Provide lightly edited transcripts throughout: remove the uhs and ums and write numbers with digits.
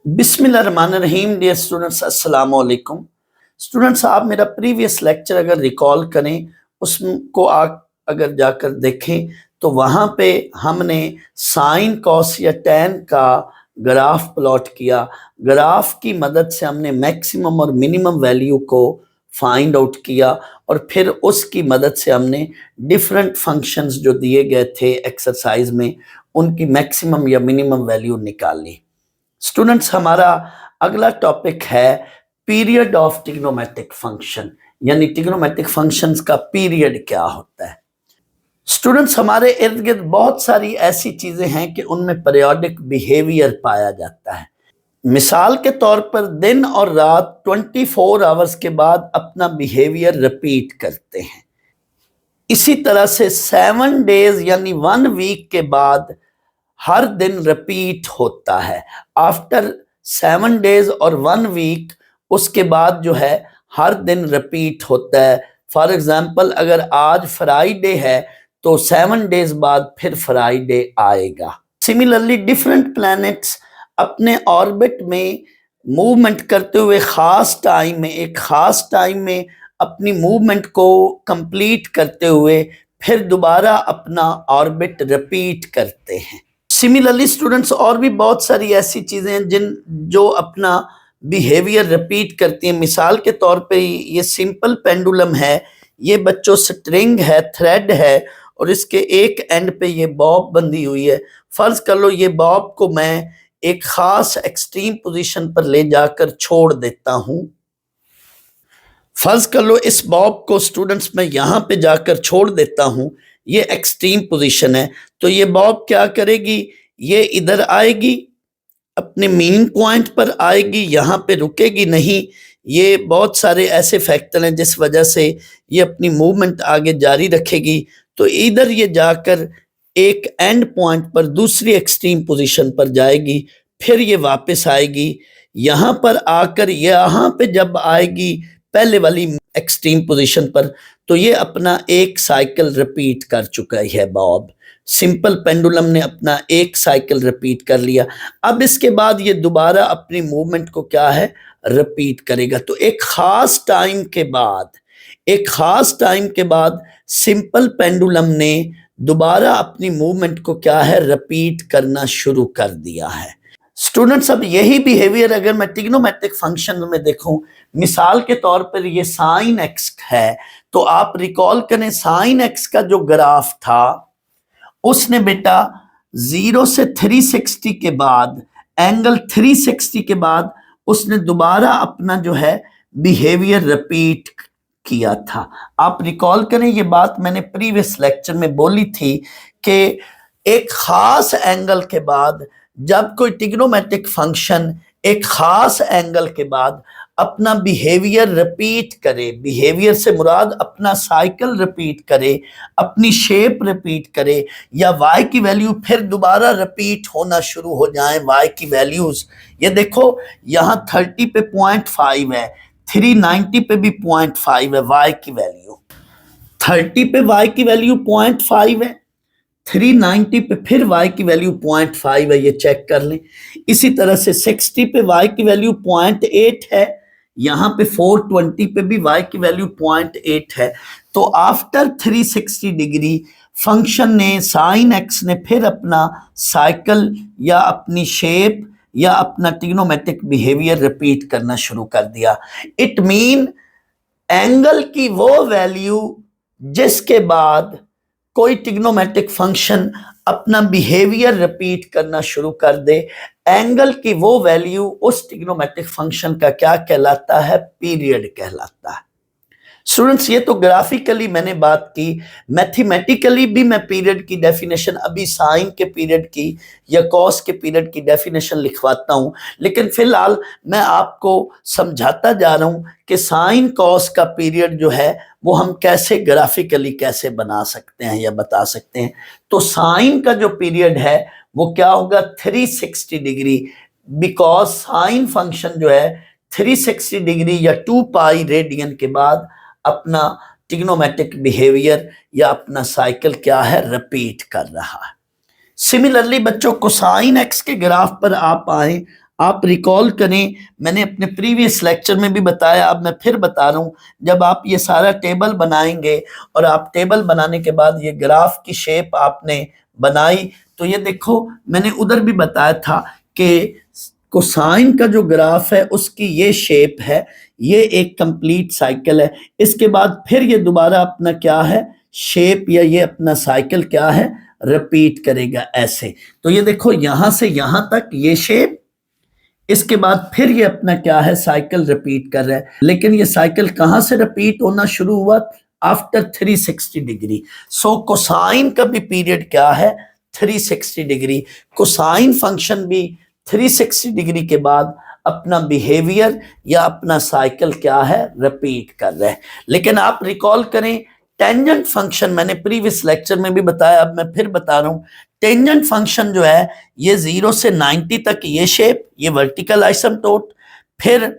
बिस्मिल्लाहिर्रहमानिर्रहीम। Dear students, अस्सलाम वालेकुम। स्टूडेंट्स, आप मेरा प्रीवियस लेक्चर अगर रिकॉल करें, उसको आप अगर जाकर देखें तो वहाँ पे हमने साइन कॉस या टैन का ग्राफ प्लॉट किया। ग्राफ की मदद से हमने मैक्सिमम और मिनिमम वैल्यू को फाइंड आउट किया और फिर उसकी मदद से हमने डिफरेंट फंक्शंस जो दिए गए थे एक्सरसाइज में उनकी मैक्सिमम या मिनिमम वैल्यू निकाली। स्टूडेंट्स, हमारा अगला टॉपिक है पीरियड ऑफ ट्रिग्नोमेट्रिक फंक्शन, यानी ट्रिग्नोमेट्रिक फंक्शंस का पीरियड क्या होता है। स्टूडेंट्स, हमारे इर्द गिर्द बहुत सारी ऐसी चीजें हैं कि उनमें पीरियोडिक बिहेवियर पाया जाता है। मिसाल के तौर पर दिन और रात 24 आवर्स के बाद अपना बिहेवियर रिपीट करते हैं। इसी तरह से 7 डेज यानी 1 वीक के बाद हर दिन रिपीट होता है। आफ्टर 7 डेज और 1 वीक उसके बाद जो है हर दिन रिपीट होता है। फॉर एग्जाम्पल, अगर आज फ्राइडे है तो 7 डेज बाद फिर फ्राइडे आएगा। सिमिलरली डिफरेंट प्लैनेट्स अपने ऑर्बिट में मूवमेंट करते हुए एक खास टाइम में अपनी मूवमेंट को कंप्लीट करते हुए फिर दोबारा अपना ऑर्बिट रिपीट करते हैं। सिमिलरली स्टूडेंट्स, और भी बहुत सारी ऐसी चीजें हैं जो अपना बिहेवियर रिपीट करती हैं। मिसाल के तौर पे ये सिंपल पेंडुलम है, ये बच्चों स्ट्रिंग है, थ्रेड है और इसके एक एंड पे ये बॉब बंधी हुई है। फर्ज कर लो ये बॉब को मैं एक खास एक्सट्रीम पोजीशन पर ले जाकर छोड़ देता हूं। फर्ज कर लो इस बॉब को स्टूडेंट्स मैं यहां पे जाकर छोड़ देता हूं, ये एक्सट्रीम पोजीशन है। तो ये बॉब क्या करेगी, ये इधर आएगी, अपने मीन पॉइंट पर आएगी, यहाँ पे रुकेगी नहीं। ये बहुत सारे ऐसे फैक्टर हैं जिस वजह से ये अपनी मूवमेंट आगे जारी रखेगी। तो इधर ये जाकर एक एंड पॉइंट पर दूसरी एक्सट्रीम पोजीशन पर जाएगी, फिर ये वापस आएगी, यहाँ पर आकर यहाँ पे जब आएगी पहले वाली एक्सट्रीम पोजीशन पर, तो ये अपना एक साइकिल रिपीट कर चुका है बॉब। सिंपल पेंडुलम ने अपना एक साइकिल रिपीट कर लिया। अब इसके बाद ये दोबारा अपनी मूवमेंट को क्या है, रिपीट करेगा। तो एक खास टाइम के बाद सिंपल पेंडुलम ने दोबारा अपनी मूवमेंट को क्या है, रिपीट करना शुरू कर दिया है। स्टूडेंट्स, अब यही बिहेवियर अगर मैं ट्रिग्नोमेट्रिक फंक्शन में देखूं, मिसाल के तौर पर ये साइन एक्स है, तो आप रिकॉल करें साइन एक्स का जो ग्राफ था उसने बेटा 0 से 360 के बाद, एंगल 360 के बाद उसने दोबारा अपना जो है बिहेवियर रिपीट किया था। आप रिकॉल करें, ये बात मैंने प्रीवियस लेक्चर में बोली थी कि एक खास एंगल के बाद जब कोई ट्रिग्नोमेट्रिक फंक्शन एक खास एंगल के बाद अपना बिहेवियर रिपीट करे, बिहेवियर से मुराद अपना साइकिल रिपीट करे, अपनी शेप रिपीट करे, या वाई की वैल्यू फिर दोबारा रिपीट होना शुरू हो जाए, वाई की वैल्यूज। ये देखो यहाँ 30 पे 0.5 है, 390 पे भी 0.5 है वाई की वैल्यू। 30 पे वाई की वैल्यू 0.5 है, 390 पे फिर y की वैल्यू 0.5 है, ये चेक कर लें। इसी तरह से 60 पे y की वैल्यू 0.8 है, यहाँ पे 420 पे भी y की वैल्यू 0.8 है। तो आफ्टर 360 डिग्री फंक्शन ने, साइन एक्स ने फिर अपना साइकिल या अपनी शेप या अपना ट्रिग्नोमेट्रिक बिहेवियर रिपीट करना शुरू कर दिया। इट मीन एंगल की वो वैल्यू जिसके बाद कोई ट्रिग्नोमेट्रिक फंक्शन अपना बिहेवियर रिपीट करना शुरू कर दे, एंगल की वो वैल्यू उस ट्रिग्नोमेट्रिक फंक्शन का क्या कहलाता है, पीरियड कहलाता है। स्टूडेंट्स, ये तो ग्राफिकली मैंने बात की, मैथमेटिकली भी मैं पीरियड की डेफिनेशन अभी साइन के पीरियड की या कॉस के पीरियड की डेफिनेशन लिखवाता हूं, लेकिन फिलहाल मैं आपको समझाता जा रहा हूं कि साइन कॉस का पीरियड जो है वो हम कैसे ग्राफिकली कैसे बना सकते हैं या बता सकते हैं। तो साइन का जो पीरियड है वो क्या होगा, 360 डिग्री, बिकॉज साइन फंक्शन जो है 360 डिग्री या 2 पाई रेडियन के बाद अपना ट्रिग्नोमेट्रिक बिहेवियर या अपना साइकिल क्या है, रिपीट कर रहा है। सिमिलरली बच्चों, कोसाइन एक्स के ग्राफ पर आप आए, आप रिकॉल करें, मैंने अपने प्रीवियस लेक्चर में भी बताया, अब मैं फिर बता रहा हूँ, जब आप ये सारा टेबल बनाएंगे और आप टेबल बनाने के बाद ये ग्राफ की शेप आपने बनाई, तो ये देखो मैंने उधर भी बताया था कि कोसाइन का जो ग्राफ है उसकी ये शेप है, ये एक कंप्लीट साइकिल है। इसके बाद फिर ये दोबारा अपना क्या है, शेप या ये अपना साइकिल क्या है, रिपीट करेगा ऐसे। तो ये देखो यहां से यहां तक ये शेप, इसके बाद फिर ये अपना क्या है, साइकिल रिपीट कर रहा है। लेकिन ये साइकिल कहां से रिपीट होना शुरू हुआ, आफ्टर 360 डिग्री। सो कोसाइन का भी पीरियड क्या है, 360 डिग्री। कोसाइन फंक्शन भी 360 डिग्री के बाद अपना बिहेवियर या अपना साइकिल क्या है, रिपीट कर रहा है। लेकिन आप रिकॉल करें, टेंजेंट फंक्शन मैंने प्रीवियस लेक्चर में भी बताया, अब मैं फिर बता रहा हूं, टेंजेंट फंक्शन जो है ये 0 से 90 तक ये शेप, ये वर्टिकल आइसमटोट, फिर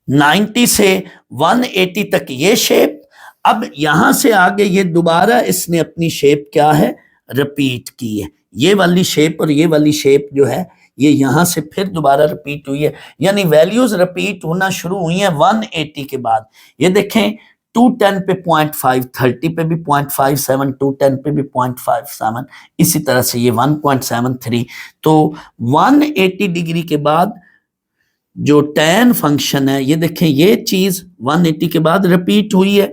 90 से 180 तक ये शेप। अब यहां से आगे ये दोबारा इसने अपनी शेप क्या है, रिपीट की है। ये वाली शेप और ये वाली शेप जो है ये यहां से फिर दोबारा रिपीट हुई है, यानी वैल्यूज रिपीट होना शुरू हुई हैं 180 के बाद। ये देखें 210 पे 0.5, 30 पे भी 0.57, 210 पे भी 0.57, इसी तरह से ये 1.73। तो 180 डिग्री के बाद जो tan फंक्शन है, ये देखें ये चीज 180 के बाद रिपीट हुई है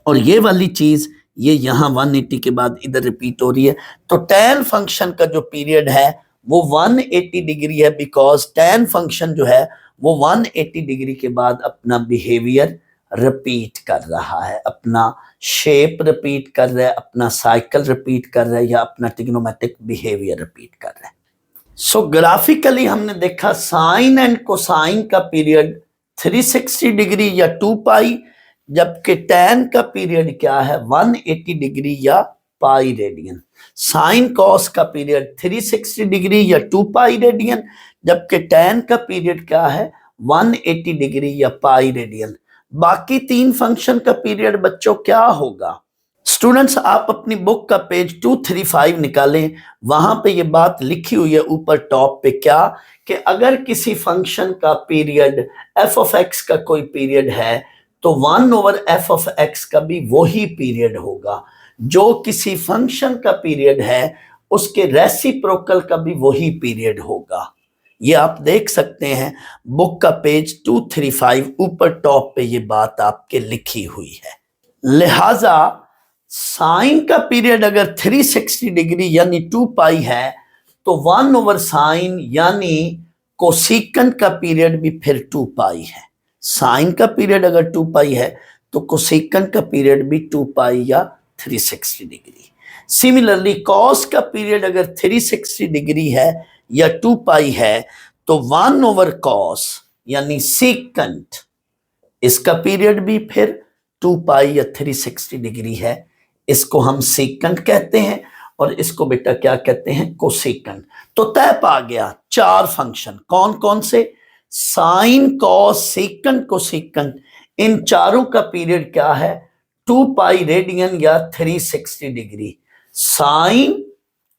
और ये वाली चीज ये यहाँ 180 के बाद इधर रिपीट हो रही है। तो tan फंक्शन का जो पीरियड है वो 180 डिग्री है, बिकॉज tan फंक्शन जो है वो 180 डिग्री के बाद अपना बिहेवियर रिपीट कर रहा है, अपना शेप रिपीट कर रहा है, अपना साइकिल रिपीट कर रहा है या अपना ट्रिग्नोमेट्रिक बिहेवियर रिपीट कर रहा है। सो ग्राफिकली हमने देखा साइन एंड कोसाइन का पीरियड 360 डिग्री या 2 पाई, जबकि tan का पीरियड क्या है, 180 डिग्री या पाई रेडियन। साइन कॉस का पीरियड 360 डिग्री या 2 पाई रेडियन, जबकि tan का पीरियड क्या है, 180 डिग्री या पाई रेडियन। बाकी तीन फंक्शन का पीरियड बच्चों क्या होगा। स्टूडेंट्स आप अपनी बुक का पेज 235 निकालें, वहां पे ये बात लिखी हुई है ऊपर टॉप पे, क्या कि अगर किसी फंक्शन का पीरियड f ऑफ x का कोई पीरियड है तो 1/f ऑफ x का भी वही पीरियड होगा। जो किसी फंक्शन का पीरियड है उसके रेसिप्रोकल का भी वही पीरियड होगा। ये आप देख सकते हैं बुक का पेज 235 ऊपर टॉप पे ये बात आपके लिखी हुई है। लिहाजा साइन का पीरियड अगर 360 डिग्री यानी 2 पाई है तो 1/साइन यानी कोसिकेंट का पीरियड भी फिर 2 पाई है। साइन का पीरियड अगर 2 पाई है तो कोसिकेंट का पीरियड भी 2 पाई या 360 डिग्री। सिमिलरली कॉस का पीरियड अगर 360 डिग्री है या 2 पाई है तो 1/cos यानी सीकेंट, इसका पीरियड भी फिर 2 पाई या 360 डिग्री है। इसको हम सीकेंट कहते हैं और इसको बेटा क्या कहते हैं, कोसिकेंट। तो तय पा गया 4 फंक्शन, कौन कौन से, साइन कॉस सीकेंट कोसिकेंट, इन चारों का पीरियड क्या है, 2 पाई रेडियन या 360 degree. Sine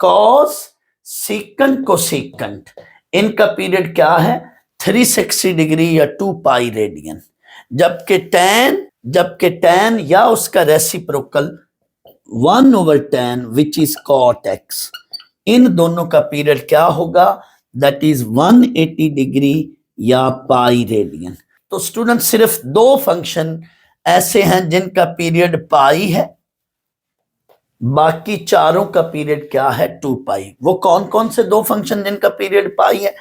cos secant cosecant इनका पीरियड क्या है, 360 डिग्री या 2 पाई रेडियन। जबकि tan या उसका reciprocal 1/tan which is cot x, इन दोनों का पीरियड क्या होगा, दैट इज 180 डिग्री या पाई रेडियन। तो स्टूडेंट सिर्फ 2 फंक्शन ऐसे हैं जिनका पीरियड पाई है, बाकी चारों का पीरियड क्या है, 2 पाई। वो कौन कौन से 2 फंक्शन जिनका पीरियड पाई है,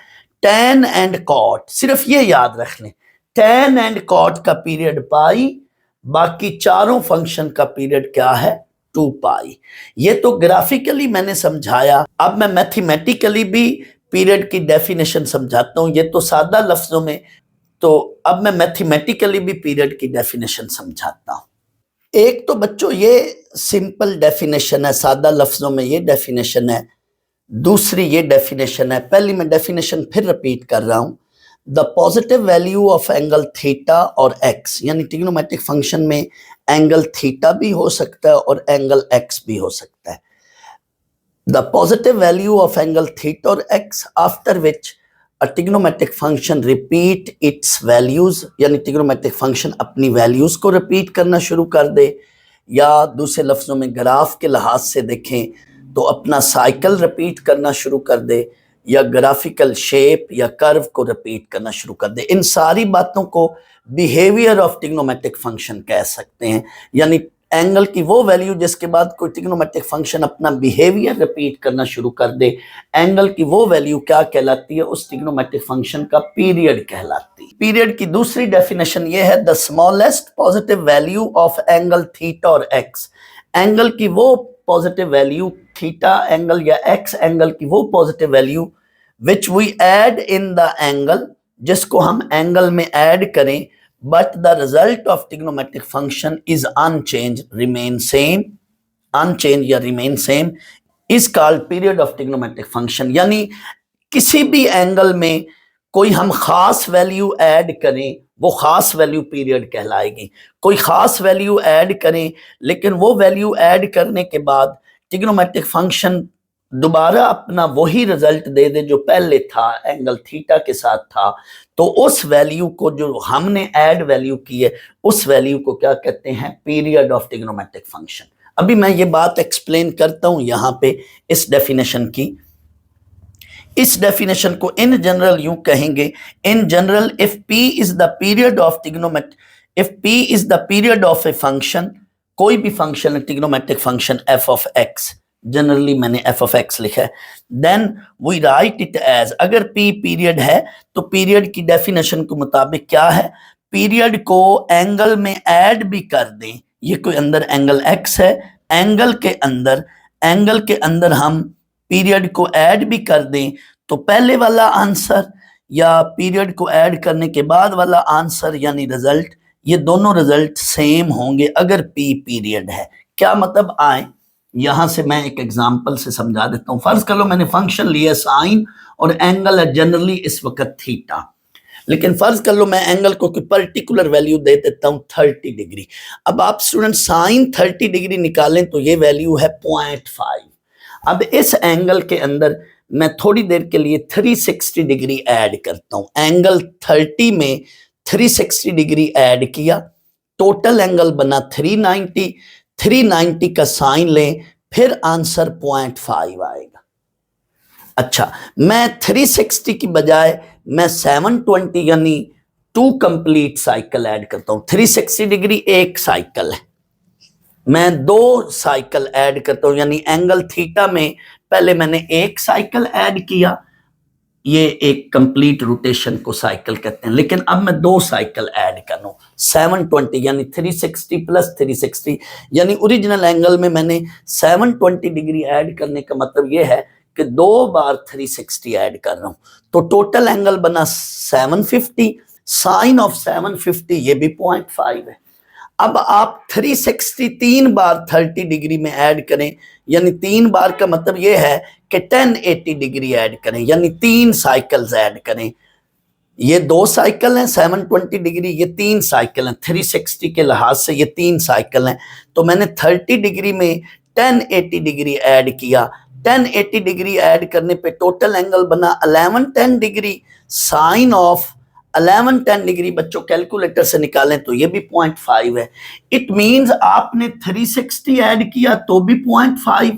tan एंड cot, सिर्फ ये याद रख लें, tan एंड cot का पीरियड पाई, बाकी चारों फंक्शन का पीरियड क्या है, 2 पाई। ये तो ग्राफिकली मैंने समझाया, अब मैं मैथमेटिकली भी पीरियड की डेफिनेशन समझाता हूं। ये तो सादा लफ्जों में, तो अब मैं मैथमेटिकली भी पीरियड की डेफिनेशन समझाता हूं। एक तो बच्चों ये सिंपल डेफिनेशन है, सादा लफ्जों में ये डेफिनेशन है, दूसरी ये डेफिनेशन है। पहली मैं डेफिनेशन फिर रिपीट कर रहा हूं, the positive value of angle theta और एक्स, यानी ट्रिग्नोमेट्रिक फंक्शन में एंगल थीटा भी हो सकता है और एंगल एक्स भी हो सकता है। The positive value of angle theta और x after which trigonometric function repeat its values, यानी ट्रिग्नोमेट्रिक फंक्शन अपनी वैल्यूज को रिपीट करना शुरू कर दे, या दूसरे लफ्जों में ग्राफ के लिहाज से देखें तो अपना साइकिल रिपीट करना शुरू कर दे, या ग्राफिकल शेप या कर्व को रिपीट करना शुरू कर दे। इन सारी बातों को बिहेवियर ऑफ ट्रिग्नोमेट्रिक फंक्शन कह सकते हैं, यानी एंगल की वो वैल्यू जिसके बाद कोई ट्रिग्नोमेट्रिक फंक्शन अपना बिहेवियर रिपीट करना शुरू कर दे, एंगल की वो वैल्यू क्या कहलाती है? उस ट्रिग्नोमेट्रिक फंक्शन का पीरियड कहलाती है। पीरियड की दूसरी डेफिनेशन ये है, the smallest positive value of angle theta और एक्स। एंगल की वो पॉजिटिव वैल्यू थीटा एंगल या एक्स एंगल की वो positive value which we add in the angle, जिसको हम एंगल में ऐड करें, but the result of trigonometric function is unchanged, remain same, unchanged या remain same is called period of trigonometric function। यानी किसी भी एंगल में कोई हम खास वैल्यू ऐड करें, वो खास वैल्यू पीरियड कहलाएगी। कोई खास वैल्यू ऐड करें लेकिन वो वैल्यू ऐड करने के बाद ट्रिग्नोमेट्रिक फंक्शन दोबारा अपना वही रिजल्ट दे दे जो पहले था, एंगल थीटा के साथ था, तो उस वैल्यू को जो हमने ऐड वैल्यू की है उस वैल्यू को क्या कहते हैं? Period of trigonometric function. अभी मैं ये बात एक्सप्लेन करता हूं यहां पे इस डेफिनेशन की। इस डेफिनेशन को इन जनरल यूं कहेंगे, in general if p is the period of trigonometric, if p is the period of a function, कोई भी function trigonometric function f of x, generally मैंने f ऑफ x लिखा है, then we write it as, अगर p period है तो period की definition के मुताबिक क्या है? पीरियड को एंगल में ऐड भी कर दें, ये कोई अंदर एंगल x है, एंगल के अंदर हम पीरियड को ऐड भी कर दें तो पहले वाला आंसर या पीरियड को ऐड करने के बाद वाला आंसर यानी रिजल्ट, ये दोनों रिजल्ट सेम होंगे अगर p पीरियड है। क्या मतलब? आए यहां से मैं एक एग्जांपल से समझा देता हूं। फर्ज कर लो मैंने फंक्शन लिया साइन और एंगल है जनरली इस वक्त थीटा, लेकिन फर्ज कर लो मैं एंगल को कोई पर्टिकुलर वैल्यू दे देता हूं 30 डिग्री। अब आप स्टूडेंट साइन 30 डिग्री निकालें तो ये वैल्यू है 0.5। अब इस एंगल के अंदर मैं थोड़ी देर के लिए 360 डिग्री ऐड करता हूं। एंगल 30 में 360 डिग्री ऐड किया, टोटल एंगल बना 390, 390 का साइन लें, फिर आंसर 0.5 आएगा। अच्छा, मैं 360 की बजाय मैं 720 यानी 2 कंप्लीट साइकिल ऐड करता हूं। 360 डिग्री एक साइकिल है, मैं 2 साइकिल ऐड करता हूं, यानी एंगल थीटा में पहले मैंने एक साइकिल ऐड किया, ये एक कंप्लीट रोटेशन को साइकिल कहते हैं, लेकिन अब मैं 2 साइकिल ऐड कर रहा हूं 720 यानी 360 प्लस 360, यानी ओरिजिनल एंगल में मैंने 720 डिग्री ऐड करने का मतलब ये है कि 2 बार 360 ऐड कर रहा हूं, तो टोटल एंगल बना 750, साइन ऑफ 750 ये भी 0.5 है। अब आप 360 3 बार 30 डिग्री में ऐड करें, यानी 3 बार का मतलब ये है कि 1080 डिग्री ऐड करें, यानी 3 साइकिल्स ऐड करें। ये 2 साइकिल हैं 720 डिग्री, ये 3 साइकिल हैं 360 के लिहाज से, ये 3 साइकिल हैं। तो मैंने 30 डिग्री में 1080 डिग्री ऐड किया, 1080 डिग्री ऐड करने पे टोटल एंगल बना 1110 डिग्री, साइन ऑफ 1110 डिग्री बच्चों कैलकुलेटर से निकालें तो ये भी 0.5 है। इट मींस आपने 360 ऐड किया तो भी 0.5,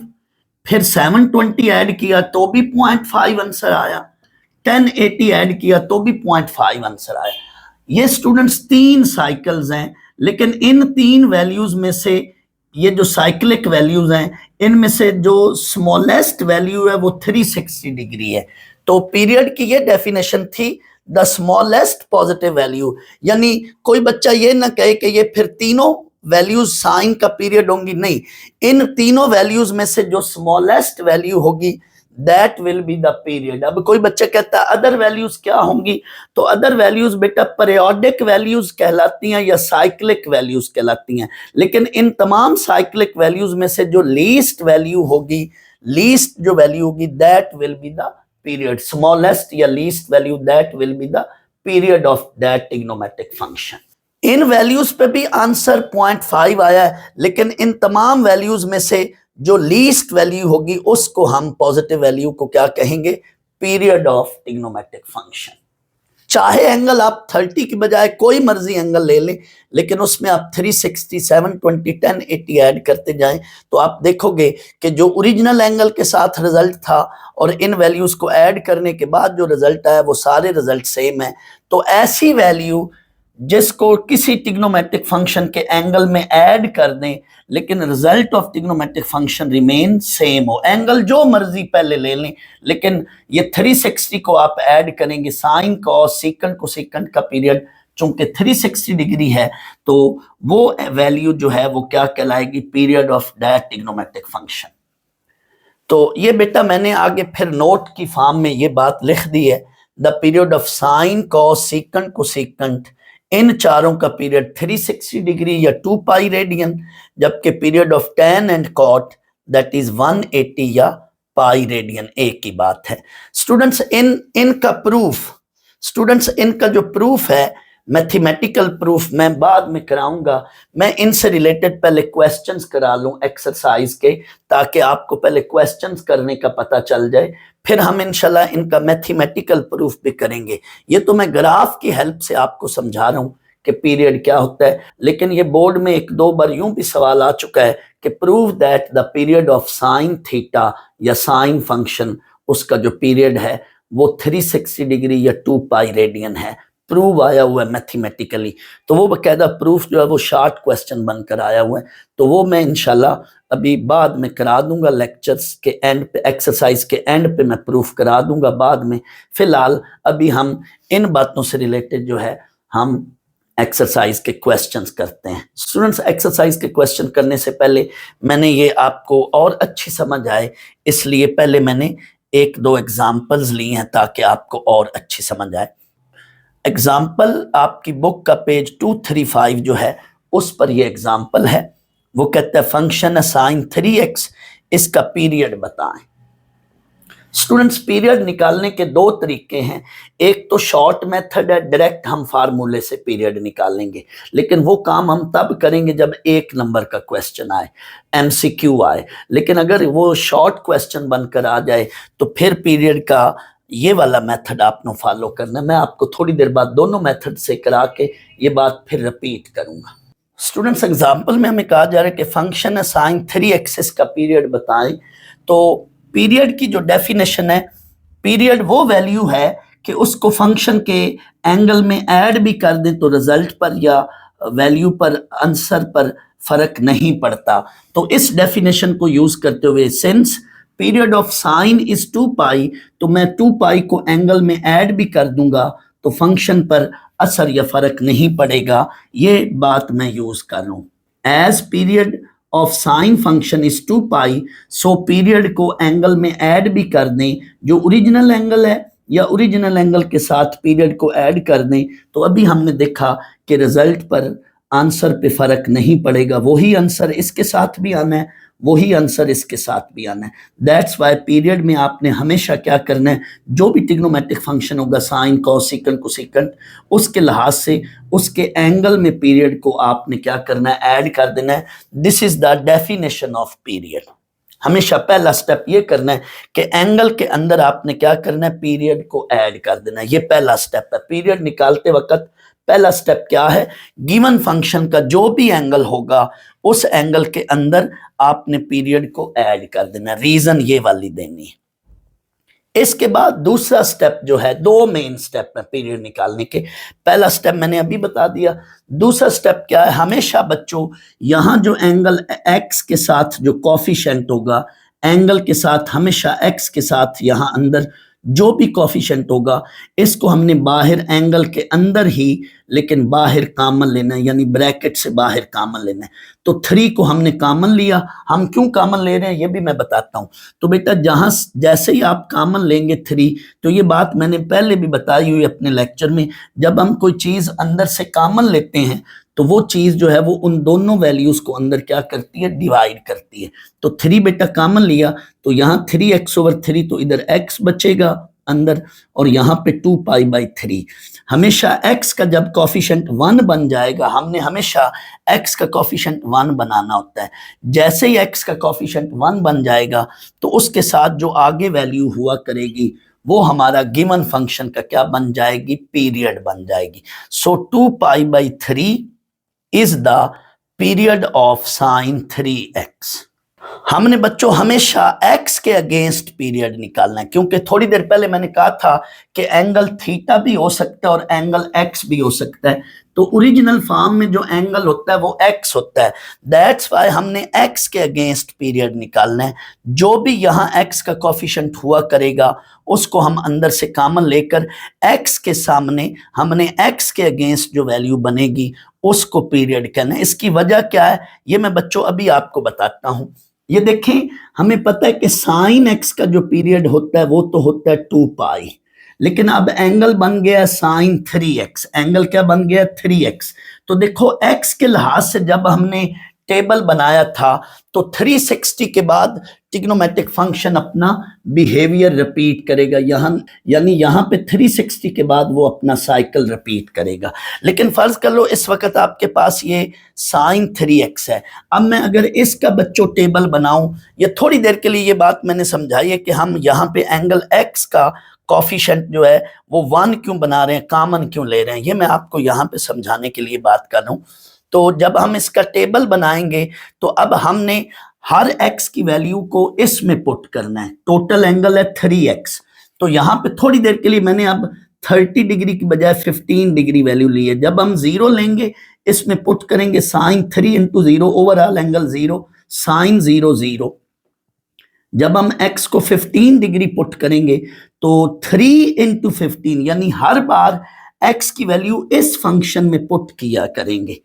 फिर 720 ऐड किया तो भी 0.5 आंसर आया, 1080 ऐड किया तो भी 0.5 आंसर आया। ये स्टूडेंट्स 3 साइकिल्स हैं, लेकिन इन 3 वैल्यूज में से ये जो साइक्लिक वैल्यूज हैं इनमें से जो स्मॉलेस्ट वैल्यू है वो 360 डिग्री है। तो पीरियड की ये डेफिनेशन थी, द स्मॉलेस्ट पॉजिटिव वैल्यू, यानी कोई बच्चा ये ना कहे कि ये फिर तीनों वैल्यूज साइन का पीरियड होंगी, नहीं, इन तीनों वैल्यूज में से जो स्मॉलेस्ट वैल्यू होगी that will be the period. अब कोई बच्चा कहता है अदर वैल्यूज क्या होंगी, तो अदर वैल्यूज बेटा पीरियोडिक वैल्यूज कहलाती हैं या साइक्लिक वैल्यूज कहलाती हैं, लेकिन इन तमाम साइक्लिक वैल्यूज में से जो लीस्ट वैल्यू होगी, लीस्ट जो वैल्यू होगी that will be the period, smallest या least value that will be the period of that trigonometric function. इन वैल्यूज पे भी आंसर 0.5 आया है, लेकिन इन तमाम वैल्यूज में से जो लीस्ट वैल्यू होगी उसको हम पॉजिटिव वैल्यू को क्या कहेंगे? Period of trigonometric function. चाहे एंगल आप 30 की बजाय कोई मर्जी एंगल ले लें, लेकिन उसमें आप 360, 720, 1080 ऐड करते जाएं तो आप देखोगे कि जो ओरिजिनल एंगल के साथ रिजल्ट था और इन वैल्यूज को ऐड करने के बाद जो रिजल्ट आया वो सारे रिजल्ट सेम है। तो ऐसी वैल्यू जिसको किसी ट्रिग्नोमेट्रिक फंक्शन के एंगल में ऐड कर दें लेकिन result of trigonometric function remain same हो, एंगल जो मर्जी पहले ले लें लेकिन ये 360 को आप ऐड करेंगे, साइन कॉस सीकंट कोसेकंट का पीरियड चूंकि 360 डिग्री है तो वो वैल्यू जो है वो क्या कहलाएगी, period of that trigonometric function. तो ये बेटा मैंने आगे फिर नोट की फॉर्म में ये बात लिख दी है, the period of sine cos secant cosecant, इन चारों का पीरियड 360 डिग्री या 2 पाई रेडियन, जबकि period of tan and cot that is 180 या पाई रेडियन, एक ही बात है। स्टूडेंट्स इनका प्रूफ, स्टूडेंट्स इनका जो प्रूफ है मैथमेटिकल प्रूफ मैं बाद में कराऊंगा, मैं इनसे रिलेटेड पहले क्वेश्चंस करा लूं एक्सरसाइज के, ताकि आपको पहले क्वेश्चंस करने का पता चल जाए, फिर हम इंशाल्लाह इनका मैथमेटिकल प्रूफ भी करेंगे। ये तो मैं ग्राफ की हेल्प से आपको समझा रहा हूं कि पीरियड क्या होता है, लेकिन ये बोर्ड में एक दो बार यूं भी सवाल आ चुका है कि prove that the period of sine theta या साइन फंक्शन, उसका जो पीरियड है वो 360 डिग्री या 2 पाई रेडियन है, प्रूव आया हुआ है मैथमेटिकली। तो वो बकायदा प्रूफ जो है वो शॉर्ट क्वेश्चन बनकर आया हुआ है, तो वो मैं इंशाल्लाह अभी बाद में करा दूंगा, लेक्चर्स के एंड पे, एक्सरसाइज के एंड पे मैं प्रूफ करा दूंगा बाद में। फिलहाल अभी हम इन बातों से रिलेटेड जो है हम एक्सरसाइज के क्वेश्चंस करते हैं। स्टूडेंट्स एक्सरसाइज के क्वेश्चन करने से पहले मैंने ये आपको और अच्छी समझ आए इसलिए पहले मैंने एक दो एग्जाम्पल्स ली हैं ताकि आपको और अच्छी समझ आए। एग्जाम्पल आपकी बुक का पेज 235 जो है उस पर ये एग्जाम्पल है, वो कहता है फंक्शन साइन 3x, इसका पीरियड बताएं। स्टूडेंट्स पीरियड निकालने के दो तरीके हैं, एक तो शॉर्ट मेथड है, डायरेक्ट हम फार्मूले से पीरियड निकालेंगे, लेकिन वो काम हम तब करेंगे जब एक नंबर का क्वेश्चन आए, एमसीक्यू आए। लेकिन अगर वो शॉर्ट क्वेश्चन बनकर आ जाए तो फिर पीरियड का ये वाला मेथड आपने फॉलो करना है। मैं आपको थोड़ी देर बाद दोनों मेथड से करा के ये बात फिर रिपीट करूंगा। स्टूडेंट्स एग्जांपल में हमें कहा जा रहा है कि फंक्शन है साइन 3x का पीरियड बताएं। तो पीरियड की जो डेफिनेशन है, पीरियड वो वैल्यू है कि उसको फंक्शन के एंगल में ऐड भी कर दें तो रिजल्ट पर या वैल्यू पर, आंसर पर फर्क नहीं पड़ता। तो इस डेफिनेशन को यूज करते हुए since period of sign is 2 pi, तो मैं 2 पाई को एंगल में ऐड भी कर दूंगा तो फंक्शन पर असर या फर्क नहीं पड़ेगा, ये बात मैं यूज कर लूं। As period of sine function is 2 pi, so period को एंगल में ऐड भी कर दें, जो ओरिजिनल एंगल है या ओरिजिनल एंगल के साथ पीरियड को ऐड कर दें तो अभी हमने देखा कि रिजल्ट पर, आंसर पे फर्क नहीं पड़ेगा, वही आंसर इसके साथ भी आना है, वही आंसर इसके साथ भी आना है। दैट्स वाई पीरियड में आपने हमेशा क्या करना है, जो भी ट्रिग्नोमेट्रिक फंक्शन होगा साइन कॉस सीकंट कोसेकंट, उसके लिहाज से उसके एंगल में पीरियड को आपने क्या करना है, ऐड कर देना है। This is the definition of period. हमेशा पहला स्टेप ये करना है कि एंगल के अंदर आपने क्या करना है, पीरियड को ऐड कर देना है। ये पहला स्टेप है। पीरियड निकालते वक्त पहला स्टेप क्या है, गिवन फंक्शन का जो भी एंगल होगा उस एंगल के अंदर आपने पीरियड को ऐड कर देना, रीजन ये वाली देनी है। इसके बाद दूसरा स्टेप जो है, दो मेन स्टेप है पीरियड निकालने के। पहला स्टेप मैंने अभी बता दिया, दूसरा स्टेप क्या है, हमेशा बच्चों यहां जो एंगल x के साथ जो कोफिशिएंट होगा, एंगल के साथ हमेशा x के साथ यहां अंदर जो भी कोफिशिएंट होगा, इसको हमने बाहर एंगल के अंदर ही लेकिन बाहर कॉमन लेना है, यानी ब्रैकेट से बाहर कॉमन लेना है। तो 3 को हमने कॉमन लिया। हम क्यों कॉमन ले रहे हैं ये भी मैं बताता हूं। तो बेटा जहां जैसे ही आप कॉमन लेंगे 3, तो ये बात मैंने पहले भी बताई हुई अपने लेक्चर में, जब हम कोई चीज अंदर से कॉमन लेते हैं तो वो चीज जो है वो उन दोनों वैल्यूज को अंदर क्या करती है, डिवाइड करती है। तो 3 बेटा कॉमन लिया तो यहाँ 3x/3, तो इधर x बचेगा अंदर और यहाँ पे 2 पाई बाई 3। हमेशा x का जब कोफिशिएंट 1 बन जाएगा, हमने हमेशा x का कोफिशिएंट 1 बनाना होता है। जैसे ही x का कोफिशिएंट 1 बन जाएगा तो उसके साथ जो आगे वैल्यू हुआ करेगी वो हमारा गिवन फंक्शन का क्या बन जाएगी, पीरियड बन जाएगी। So 2π/3 is the period of sine 3x। हमने बच्चों हमेशा x के अगेंस्ट पीरियड निकालना है, क्योंकि थोड़ी देर पहले मैंने कहा था कि एंगल थीटा भी हो सकता है और एंगल x भी हो सकता है। तो ओरिजिनल फॉर्म में जो एंगल होता है वो x होता है, दैट्स वाई हमने x के अगेंस्ट पीरियड निकालना है। जो भी यहाँ x का कोफिशिएंट हुआ करेगा उसको हम अंदर से कॉमन लेकर x के सामने हमने x के अगेंस्ट जो वैल्यू बनेगी उसको पीरियड कहना है। इसकी वजह क्या है ये मैं बच्चों अभी आपको बताता हूं। ये देखें, हमें पता है कि साइन x का जो पीरियड होता है वो तो होता है 2π, लेकिन अब एंगल बन गया साइन 3x, एंगल क्या बन गया 3x। तो देखो x के लिहाज से जब हमने टेबल बनाया था तो 360 के बाद ट्रिग्नोमेट्रिक फंक्शन अपना बिहेवियर रिपीट करेगा, यानी यहाँ पे 360 के बाद वो अपना साइकिल रिपीट करेगा। लेकिन फर्ज कर लो इस वक्त आपके पास ये साइन 3x है। अब मैं अगर इसका बच्चों टेबल बनाऊं, ये थोड़ी देर के लिए ये बात मैंने समझाई है कि हम यहाँ पे एंगल x का कॉफिशिएंट जो है वो 1 क्यों बना रहे हैं, कॉमन क्यों ले रहे हैं, ये मैं आपको यहाँ पे समझाने के लिए बात कर रहा हूँ। तो जब हम इसका टेबल बनाएंगे तो अब हमने हर x की वैल्यू को इसमें पुट करना है। टोटल एंगल है 3x, तो यहाँ पे थोड़ी देर के लिए मैंने अब 30 डिग्री की बजाय 15 डिग्री वैल्यू ली है। जब हम 0 लेंगे इसमें पुट करेंगे sine 3 into 0, overall angle 0, sine 0 0। जब हम x को 15 डिग्री पुट करेंगे तो 3 इंटू 15, यानी हर बार x की वैल्यू इस फंक्शन में पुट किया करेंगे,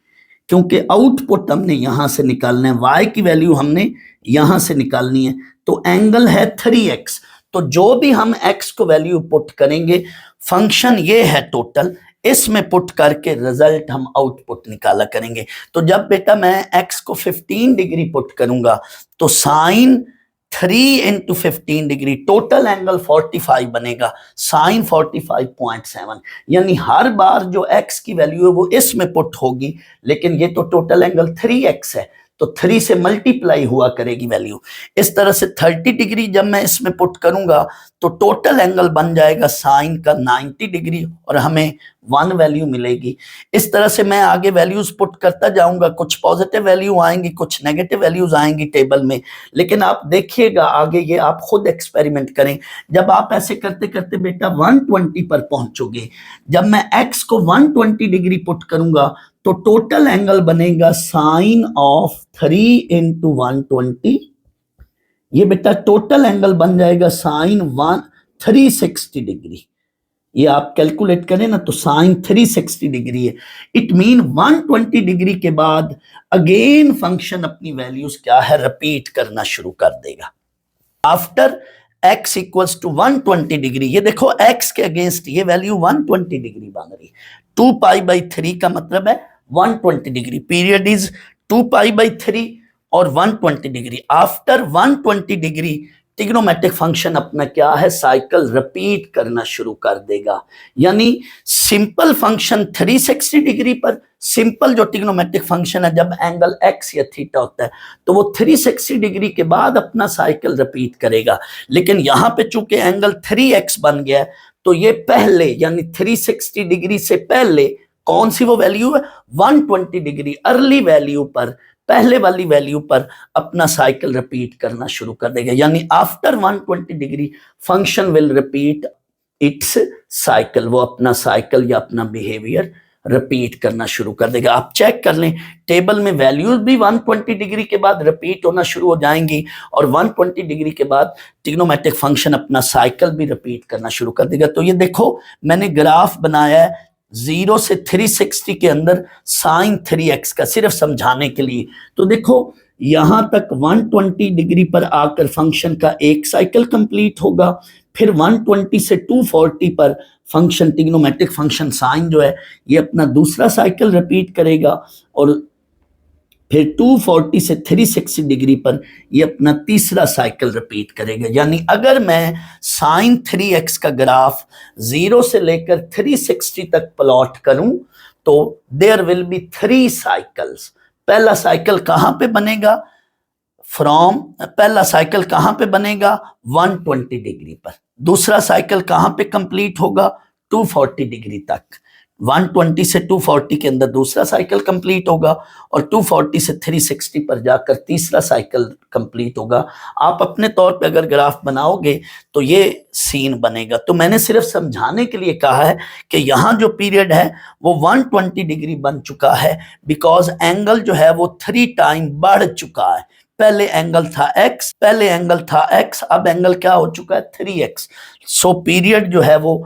क्योंकि आउटपुट हमने यहां से निकालना है, y की वैल्यू हमने यहां से निकालनी है। तो एंगल है 3x, तो जो भी हम x को वैल्यू पुट करेंगे फंक्शन ये है टोटल, इसमें पुट करके रिजल्ट हम आउटपुट निकाला करेंगे। तो जब बेटा मैं x को 15 डिग्री पुट करूंगा तो sine 3 into 15 degree, total angle 45 बनेगा, साइन 45.7, यानी हर बार जो x की वैल्यू है वो इसमें पुट होगी, लेकिन ये तो टोटल एंगल 3x है तो 3 से मल्टीप्लाई हुआ करेगी वैल्यू। इस तरह से 30 डिग्री जब मैं इसमें पुट करूंगा तो टोटल एंगल बन जाएगा साइन का 90 डिग्री और हमें 1 वैल्यू मिलेगी। इस तरह से मैं आगे वैल्यूज पुट करता जाऊंगा, कुछ पॉजिटिव वैल्यू आएंगी, कुछ नेगेटिव वैल्यूज आएंगी टेबल में। लेकिन आप देखिएगा आगे, ये आप खुद एक्सपेरिमेंट करें। जब आप ऐसे करते करते बेटा 120 पर पहुंचोगे, जब मैं x को 120 डिग्री पुट करूंगा तो टोटल एंगल बनेगा साइन ऑफ 3 इंटू 120, ये बेटा टोटल एंगल बन जाएगा साइन 360 डिग्री। ये आप कैलकुलेट करें ना तो साइन 360 डिग्री है। इट मीन 120 डिग्री के बाद अगेन फंक्शन अपनी वैल्यूज क्या है, रिपीट करना शुरू कर देगा। After x equals to 120 degree, ये देखो x के अगेंस्ट ये वैल्यू 120 डिग्री बन रही। 2π/3 का मतलब है 120 डिग्री, पीरियड इज 2π/3 और 120 degree. After 120 degree trigonometric function अपना क्या है, साइकिल रिपीट करना शुरू कर देगा। यानी सिंपल फंक्शन 360 डिग्री पर, सिंपल जो ट्रिग्नोमेट्रिक फंक्शन है जब एंगल x या थीटा होता है तो वो 360 डिग्री के बाद अपना साइकिल रिपीट करेगा। लेकिन यहां पे चूंकि एंगल 3x बन गया है तो ये पहले यानी 360 डिग्री से पहले कौन सी वो वैल्यू है, 120 डिग्री अर्ली वैल्यू पर, पहले वाली वैल्यू पर अपना साइकिल रिपीट करना शुरू कर देगा। यानी after 120 degree function will repeat its cycle, वो अपना साइकिल या अपना बिहेवियर रिपीट करना शुरू कर देगा। आप चेक कर लें टेबल में वैल्यूज भी 120 डिग्री के बाद रिपीट होना शुरू हो जाएंगी और 120 डिग्री के बाद ट्रिग्नोमेट्रिक फंक्शन अपना साइकिल भी रिपीट करना शुरू कर देगा। तो ये देखो मैंने ग्राफ बनाया है 0 से 360 के अंदर साइन 3x का, सिर्फ समझाने के लिए। तो देखो यहां तक 120 डिग्री पर आकर फंक्शन का एक साइकिल कंप्लीट होगा, फिर 120 से 240 पर फंक्शन ट्रिग्नोमेट्रिक फंक्शन साइन जो है ये अपना दूसरा साइकिल रिपीट करेगा और फिर 240 से 360 डिग्री पर ये अपना तीसरा साइकिल रिपीट करेगा। यानी अगर मैं साइन 3x का ग्राफ 0 से लेकर 360 तक प्लॉट करूं तो देयर विल बी 3 साइकिल्स। पहला साइकिल कहां पे बनेगा, पहला साइकिल कहां पे बनेगा 120 डिग्री पर, दूसरा साइकिल कहां पे कंप्लीट होगा, 240 डिग्री तक। 120 से 240 के अंदर दूसरा साइकिल कंप्लीट होगा और 240 से 360 पर जाकर तीसरा साइकिल कंप्लीट होगा। आप अपने तौर पे अगर ग्राफ बनाओगे तो ये सीन बनेगा। तो मैंने सिर्फ समझाने के लिए कहा है कि यहाँ जो पीरियड है वो 120 डिग्री बन चुका है, बिकॉज एंगल जो है वो 3 टाइम बढ़ चुका है। पहले एंगल था x, अब एंगल क्या हो चुका है, 3x। सो पीरियड जो है वो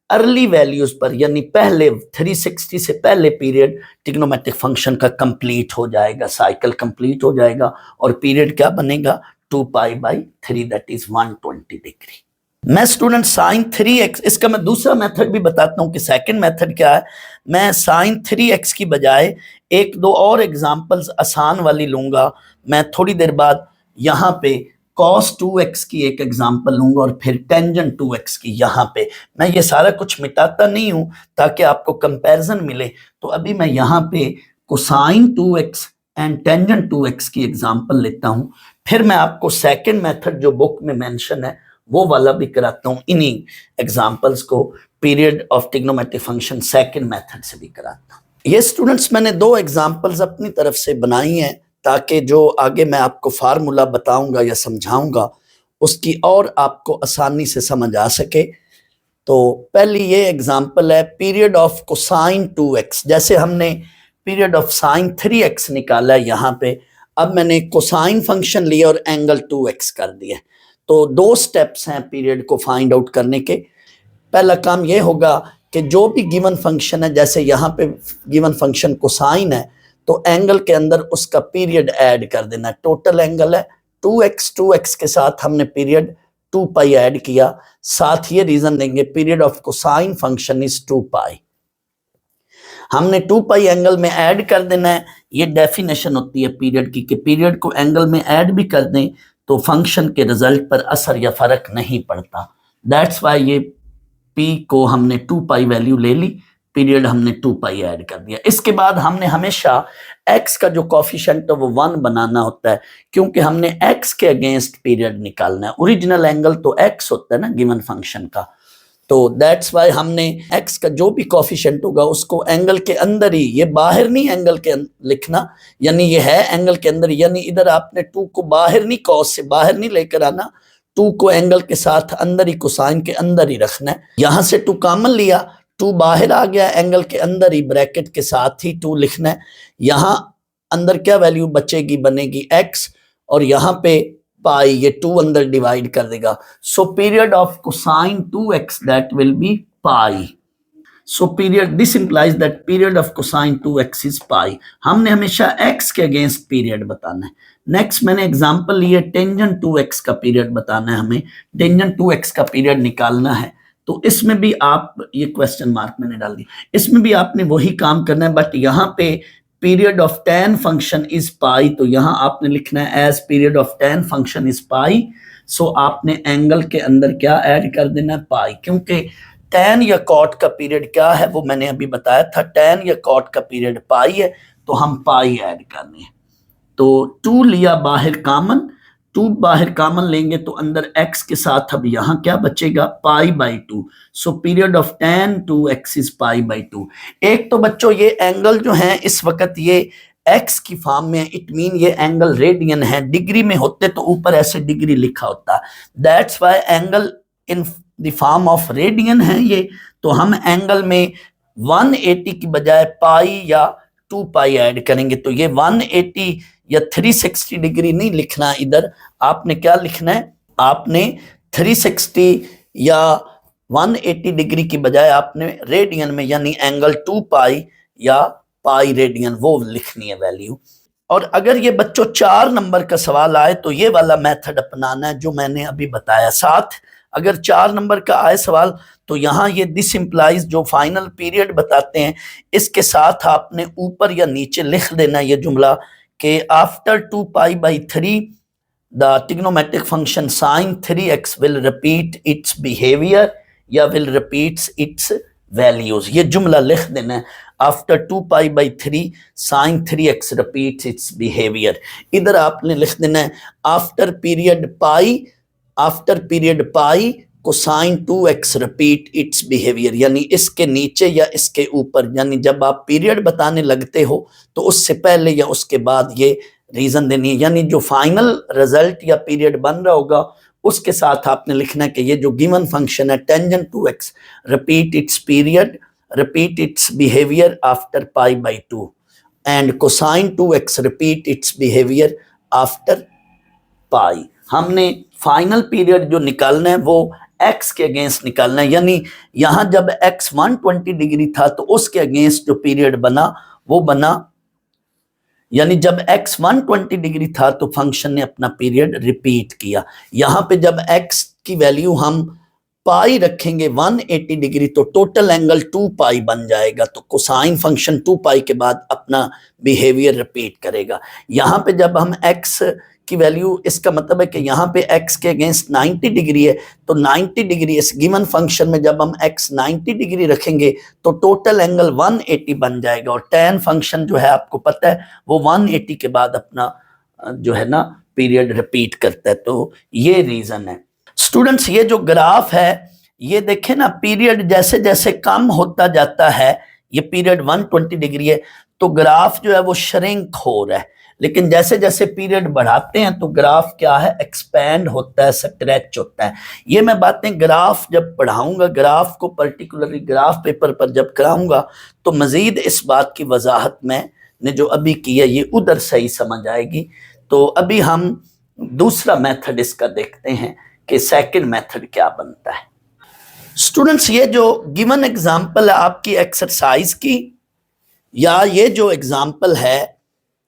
अर्ली वैल्यूज पर, यानी पहले 360 से पहले पीरियड ट्रिग्नोमेट्रिक फंक्शन का कंप्लीट हो जाएगा, साइकिल कंप्लीट हो जाएगा और पीरियड क्या बनेगा, 2π/3 दैट इज 120 डिग्री। मैं स्टूडेंट साइन 3x, इसका मैं दूसरा मेथड भी बताता हूं कि सेकंड मेथड क्या है। मैं साइन 3x की बजाय एक दो और एग्जांपल्स आसान वाली लूंगा। मैं थोड़ी देर बाद यहाँ पे cos 2x की एक एग्जांपल लूंगा और फिर टेंजेंट 2x की। यहाँ पे मैं ये सारा कुछ मिटाता नहीं हूं ताकि आपको कंपैरिजन मिले। तो अभी मैं यहाँ पे cosine 2x and tangent 2x की एग्जांपल लेता हूं, फिर मैं आपको सेकंड मेथड जो बुक में मेंशन है वो वाला भी कराता हूं, इन्हीं एग्जांपल्स को period of trigonometric function second method से भी कराता हूं। ये स्टूडेंट्स मैंने दो एग्जांपल्स अपनी तरफ से बनाई हैं ताकि जो आगे मैं आपको फार्मूला बताऊंगा या समझाऊंगा उसकी और आपको आसानी से समझ आ सके। तो पहली ये एग्जांपल है पीरियड ऑफ कोसाइन 2x। जैसे हमने पीरियड ऑफ साइन 3x निकाला है यहाँ पे, अब मैंने कोसाइन फंक्शन लिया और एंगल 2x कर दिया। तो दो स्टेप्स हैं पीरियड को फाइंड आउट करने के। पहला काम ये होगा कि जो भी गिवन फंक्शन है, जैसे यहाँ पे गिवन फंक्शन कोसाइन है तो एंगल के अंदर उसका पीरियड ऐड कर देना। टोटल एंगल है 2x के साथ हमने पीरियड 2π ऐड किया, साथ ये रीजन देंगे period of cosine function is 2π। हमने 2π एंगल में ऐड कर देना है। ये डेफिनेशन होती है पीरियड की कि पीरियड को एंगल में ऐड भी कर दें तो फंक्शन के रिजल्ट पर असर या फर्क नहीं पड़ता। दैट्स वाई ये p को हमने 2π वैल्यू ले ली, पीरियड हमने 2π ऐड कर दिया। इसके बाद हमने हमेशा x का जो कोफिशिएंट है वो 1 बनाना होता है, क्योंकि हमने x के अगेंस्ट पीरियड निकालना है। ओरिजिनल एंगल तो x होता है ना गिवन फंक्शन का, तो दैट्स वाई हमने x का जो भी कोफिशिएंट होगा उसको एंगल के अंदर ही, ये बाहर नहीं एंगल के लिखना, यानी ये है एंगल के अंदर, यानी इधर आपने 2 को बाहर नहीं, कॉस से बाहर नहीं लेकर आना, 2 को एंगल के साथ अंदर ही, कोसाइन के अंदर ही रखना है। यहां से 2 कॉमन लिया, 2 बाहर आ गया, एंगल के अंदर ही ब्रैकेट के साथ ही 2 लिखना है। यहाँ अंदर क्या वैल्यू बचेगी, बनेगी x, और यहाँ पे पाई, ये 2 अंदर डिवाइड कर देगा। सो period of cosine 2x that will B pi. So period, this implies that period of cosine 2x is pi. हमने हमेशा x के अगेंस्ट पीरियड बताना है। नेक्स्ट मैंने एग्जांपल लिए टेंजेंट 2x का पीरियड बताना है, हमें टेंजेंट 2x का पीरियड निकालना है। तो इसमें भी आप, ये क्वेश्चन मार्क मैंने डाल दिया, इसमें भी आपने वही काम करना है, बट यहाँ पे period of tan function is pi, तो यहाँ आपने लिखना है as period of tan function is pi. So आपने एंगल के अंदर क्या ऐड कर देना है, पाई, क्योंकि tan या cot का पीरियड क्या है वो मैंने अभी बताया था, tan या cot का पीरियड पाई है, तो हम पाई ऐड करने हैं। तो 2 लिया बाहर कॉमन, 2 बाहर कॉमन लेंगे तो अंदर x के साथ अब यहाँ क्या बचेगा, π/2। So period of tan 2x is π/2। एक तो बच्चों ये एंगल जो है इस वक्त ये x की फॉर्म में, इट मीन ये एंगल रेडियन है, डिग्री में होते तो ऊपर ऐसे डिग्री लिखा होता, that's why angle in the form of radian है ये। तो हम एंगल में 180 की बजाय पाई या 2π ऐड करेंगे, तो ये 180 या 360 डिग्री नहीं लिखना, इधर आपने क्या लिखना है, आपने 360 या 180 डिग्री की बजाय आपने रेडियन में, यानी एंगल 2π या पाई रेडियन वो लिखनी है वैल्यू। और अगर ये बच्चों 4 नंबर का सवाल आए तो ये वाला मेथड अपनाना है जो मैंने अभी बताया। साथ अगर 4 नंबर का आए सवाल तो यहाँ ये दिस इंप्लाइज जो फाइनल पीरियड बताते हैं इसके साथ आपने ऊपर या नीचे लिख देना ये जुमला कि after 2π/3 the trigonometric function sin 3x will repeat its behaviour या विल रिपीट्स इट्स वैल्यूज। ये जुमला लिख देना है, after 2π/3 sin 3x repeats its behaviour. इधर आपने लिख देना है after period pi cosine 2x repeat its behaviour, यानी इसके नीचे या इसके ऊपर, यानी जब आप पीरियड बताने लगते हो तो उससे पहले या उसके बाद ये रीजन देनी है, यानी जो फाइनल रिजल्ट या पीरियड बन रहा होगा उसके साथ आपने लिखना है कि ये जो गिवन फंक्शन है tangent 2x repeat its period, repeat its behaviour after pi by 2 and cosine 2x repeat its behaviour after pi. हमने फाइनल पीरियड जो निकालना है वो x के अगेंस्ट निकालना है, यानी यहां जब x 120 डिग्री था तो उसके अगेंस्ट जो पीरियड बना वो बना, यानी जब x 120 डिग्री था तो फंक्शन ने अपना पीरियड रिपीट किया। यहां पे जब x की वैल्यू हम पाई रखेंगे 180 डिग्री तो टोटल एंगल 2 पाई बन जाएगा, तो कोसाइन फंक्शन 2 पाई के बाद अपना बिहेवियर रिपीट करेगा। यहां पे जब हम x की वैल्यू, इसका मतलब है कि यहाँ पे x के अगेंस्ट 90 डिग्री है, तो 90 डिग्री इस गिवन फंक्शन में जब हम x 90 डिग्री रखेंगे तो टोटल एंगल 180 बन जाएगा, और tan फंक्शन जो है आपको पता है वो 180 के बाद अपना जो है ना पीरियड रिपीट करता है। तो ये रीजन है स्टूडेंट्स। ये जो ग्राफ है ये देखें ना, पीरियड जैसे जैसे कम होता जाता है, ये पीरियड 120 डिग्री है तो ग्राफ जो है वो श्रिंक हो रहा है, लेकिन जैसे जैसे पीरियड बढ़ाते हैं तो ग्राफ क्या है एक्सपैंड होता है, स्ट्रेच होता है। ये मैं बातें ग्राफ जब पढ़ाऊंगा, ग्राफ को पर्टिकुलरली ग्राफ पेपर पर जब कराऊंगा तो मजीद इस बात की वजाहत मैंने जो अभी की है ये उधर सही समझ आएगी। तो अभी हम दूसरा मेथड इसका देखते हैं कि सेकंड मेथड क्या बनता है। स्टूडेंट्स ये जो गिवन एग्जांपल है आपकी एक्सरसाइज की, या ये जो एग्जांपल है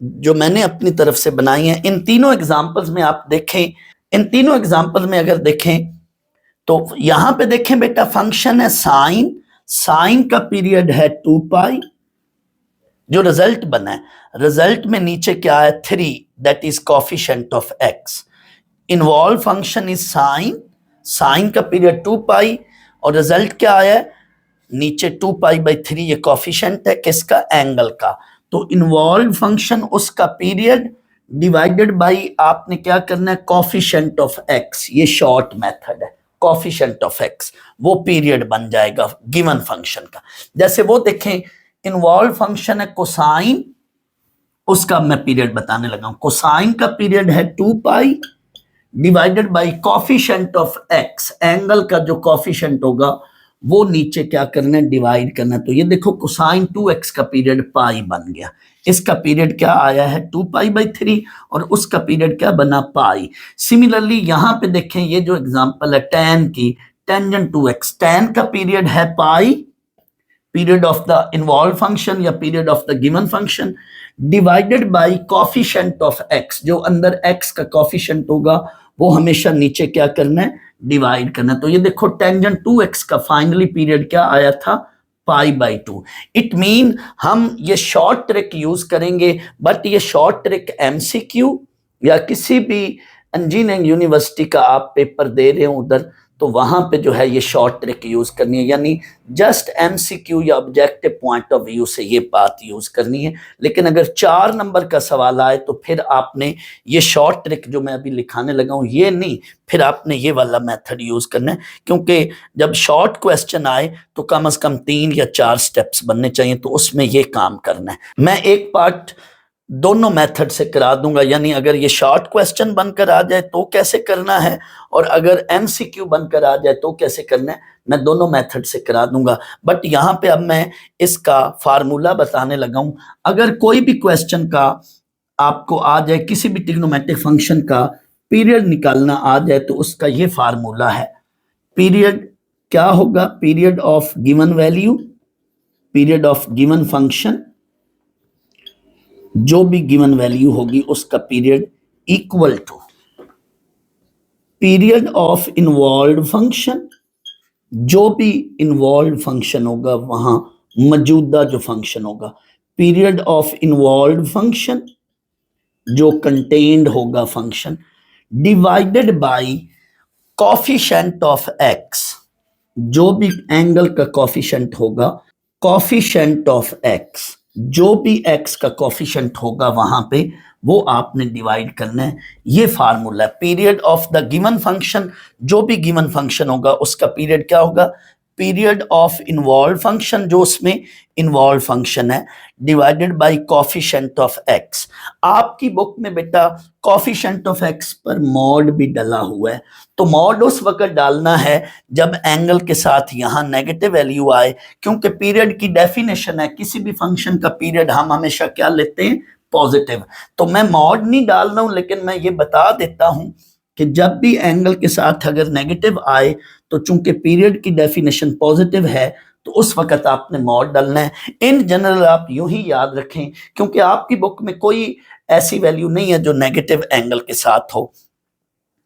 जो मैंने अपनी तरफ से बनाई है, इन तीनों एग्जांपल्स में आप देखें, इन तीनों एग्जांपल्स में अगर देखें तो यहां पे देखें बेटा फंक्शन है साइन, साइन का पीरियड है 2 पाई, जो रिजल्ट बना है रिजल्ट में नीचे क्या है 3, that is coefficient of x। Involve function is sine, sine का पीरियड 2 पाई और रिजल्ट क्या आया है नीचे 2 पाई बाई 3, ये कोफिशिएंट है किसका एंगल का। तो इन्वॉल्व फंक्शन उसका पीरियड डिवाइडेड बाई आपने क्या करना है कोफिशिएंट ऑफ x, ये शॉर्ट मेथड है, कोफिशिएंट ऑफ x वो पीरियड बन जाएगा गिवन फंक्शन का। जैसे वो देखें इन्वॉल्व फंक्शन है कोसाइन, उसका मैं पीरियड बताने लगा हूं, कोसाइन का पीरियड है 2 pi divided by coefficient of x, angle का जो कोफिशिएंट होगा वो नीचे क्या करना है डिवाइड करना है। तो ये देखो कोसाइन 2x का पीरियड पाई बन गया, इसका पीरियड क्या आया है 2 पाई बाई 3 और उसका पीरियड क्या बना पाई। सिमिलरली यहां पे देखें ये जो एग्जांपल है tan की, टेंजेंट 2x, tan का पीरियड है pi, period of the involve function या period of the given function, divided by coefficient of x, जो अंदर x का कोफिशिएंट होगा वो हमेशा नीचे क्या करना है डिवाइड करना। तो ये देखो टेंजेंट 2x का फाइनली पीरियड क्या आया था पाई बाई 2। इट मीन हम ये शॉर्ट ट्रिक यूज करेंगे, बट ये शॉर्ट ट्रिक MCQ या किसी भी इंजीनियरिंग यूनिवर्सिटी का आप पेपर दे रहे हो उधर, तो वहां पे जो है ये शॉर्ट ट्रिक यूज करनी है, यानी जस्ट MCQ या ऑब्जेक्टिव पॉइंट ऑफ व्यू से ये बात यूज करनी है। लेकिन अगर 4 नंबर का सवाल आए तो फिर आपने ये शॉर्ट ट्रिक जो मैं अभी लिखाने लगा हूं ये नहीं, फिर आपने ये वाला मेथड यूज करना है, क्योंकि जब शॉर्ट क्वेश्चन आए तो कम से कम 3 या 4 स्टेप्स बनने चाहिए, तो उसमें ये काम करना है। मैं एक पार्ट दोनों मेथड से करा दूंगा, यानी अगर ये शॉर्ट क्वेश्चन बनकर आ जाए तो कैसे करना है और अगर MCQ बनकर आ जाए तो कैसे करना है, मैं दोनों मेथड से करा दूंगा। बट यहाँ पे अब मैं इसका फार्मूला बताने लगा हूं। अगर कोई भी क्वेश्चन का आपको आ जाए, किसी भी ट्रिग्नोमेट्रिक फंक्शन का पीरियड निकालना आ जाए, तो उसका ये फार्मूला है। पीरियड क्या होगा, period of given value, period of given function, जो भी गिवन वैल्यू होगी उसका period equal to period of involve function, जो भी इन्वॉल्व फंक्शन होगा वहां मौजूदा जो फंक्शन होगा, पीरियड ऑफ इन्वॉल्व फंक्शन जो कंटेन्ड होगा function, divided by coefficient of x, जो भी एंगल का कोफिशिएंट होगा, कोफिशिएंट ऑफ x, जो भी x का कोफिशिएंट होगा वहां पे वो आपने डिवाइड करना है। ये फार्मूला है। Period of the given function, जो भी गिवन फंक्शन होगा उसका पीरियड क्या होगा, पीरियड ऑफ इन्वॉल्व फंक्शन, जो उसमें इन्वॉल्व फंक्शन है, divided by coefficient of x. आपकी बुक में बेटा कोफिशिएंट ऑफ एक्स पर मॉड भी डला हुआ है, तो मॉड उस वक्त डालना है जब एंगल के साथ यहाँ नेगेटिव वैल्यू आए, क्योंकि पीरियड की डेफिनेशन है किसी भी फंक्शन का पीरियड हम हमेशा क्या लेते हैं, पॉजिटिव। तो मैं मॉड नहीं डाल रहा हूं, लेकिन मैं ये बता देता हूं कि जब भी एंगल के साथ अगर नेगेटिव आए तो चूंकि पीरियड की डेफिनेशन पॉजिटिव है तो उस वक्त आपने मॉड डालना है। इन जनरल आप यूं ही याद रखें, क्योंकि आपकी बुक में कोई ऐसी वैल्यू नहीं है जो नेगेटिव एंगल के साथ हो।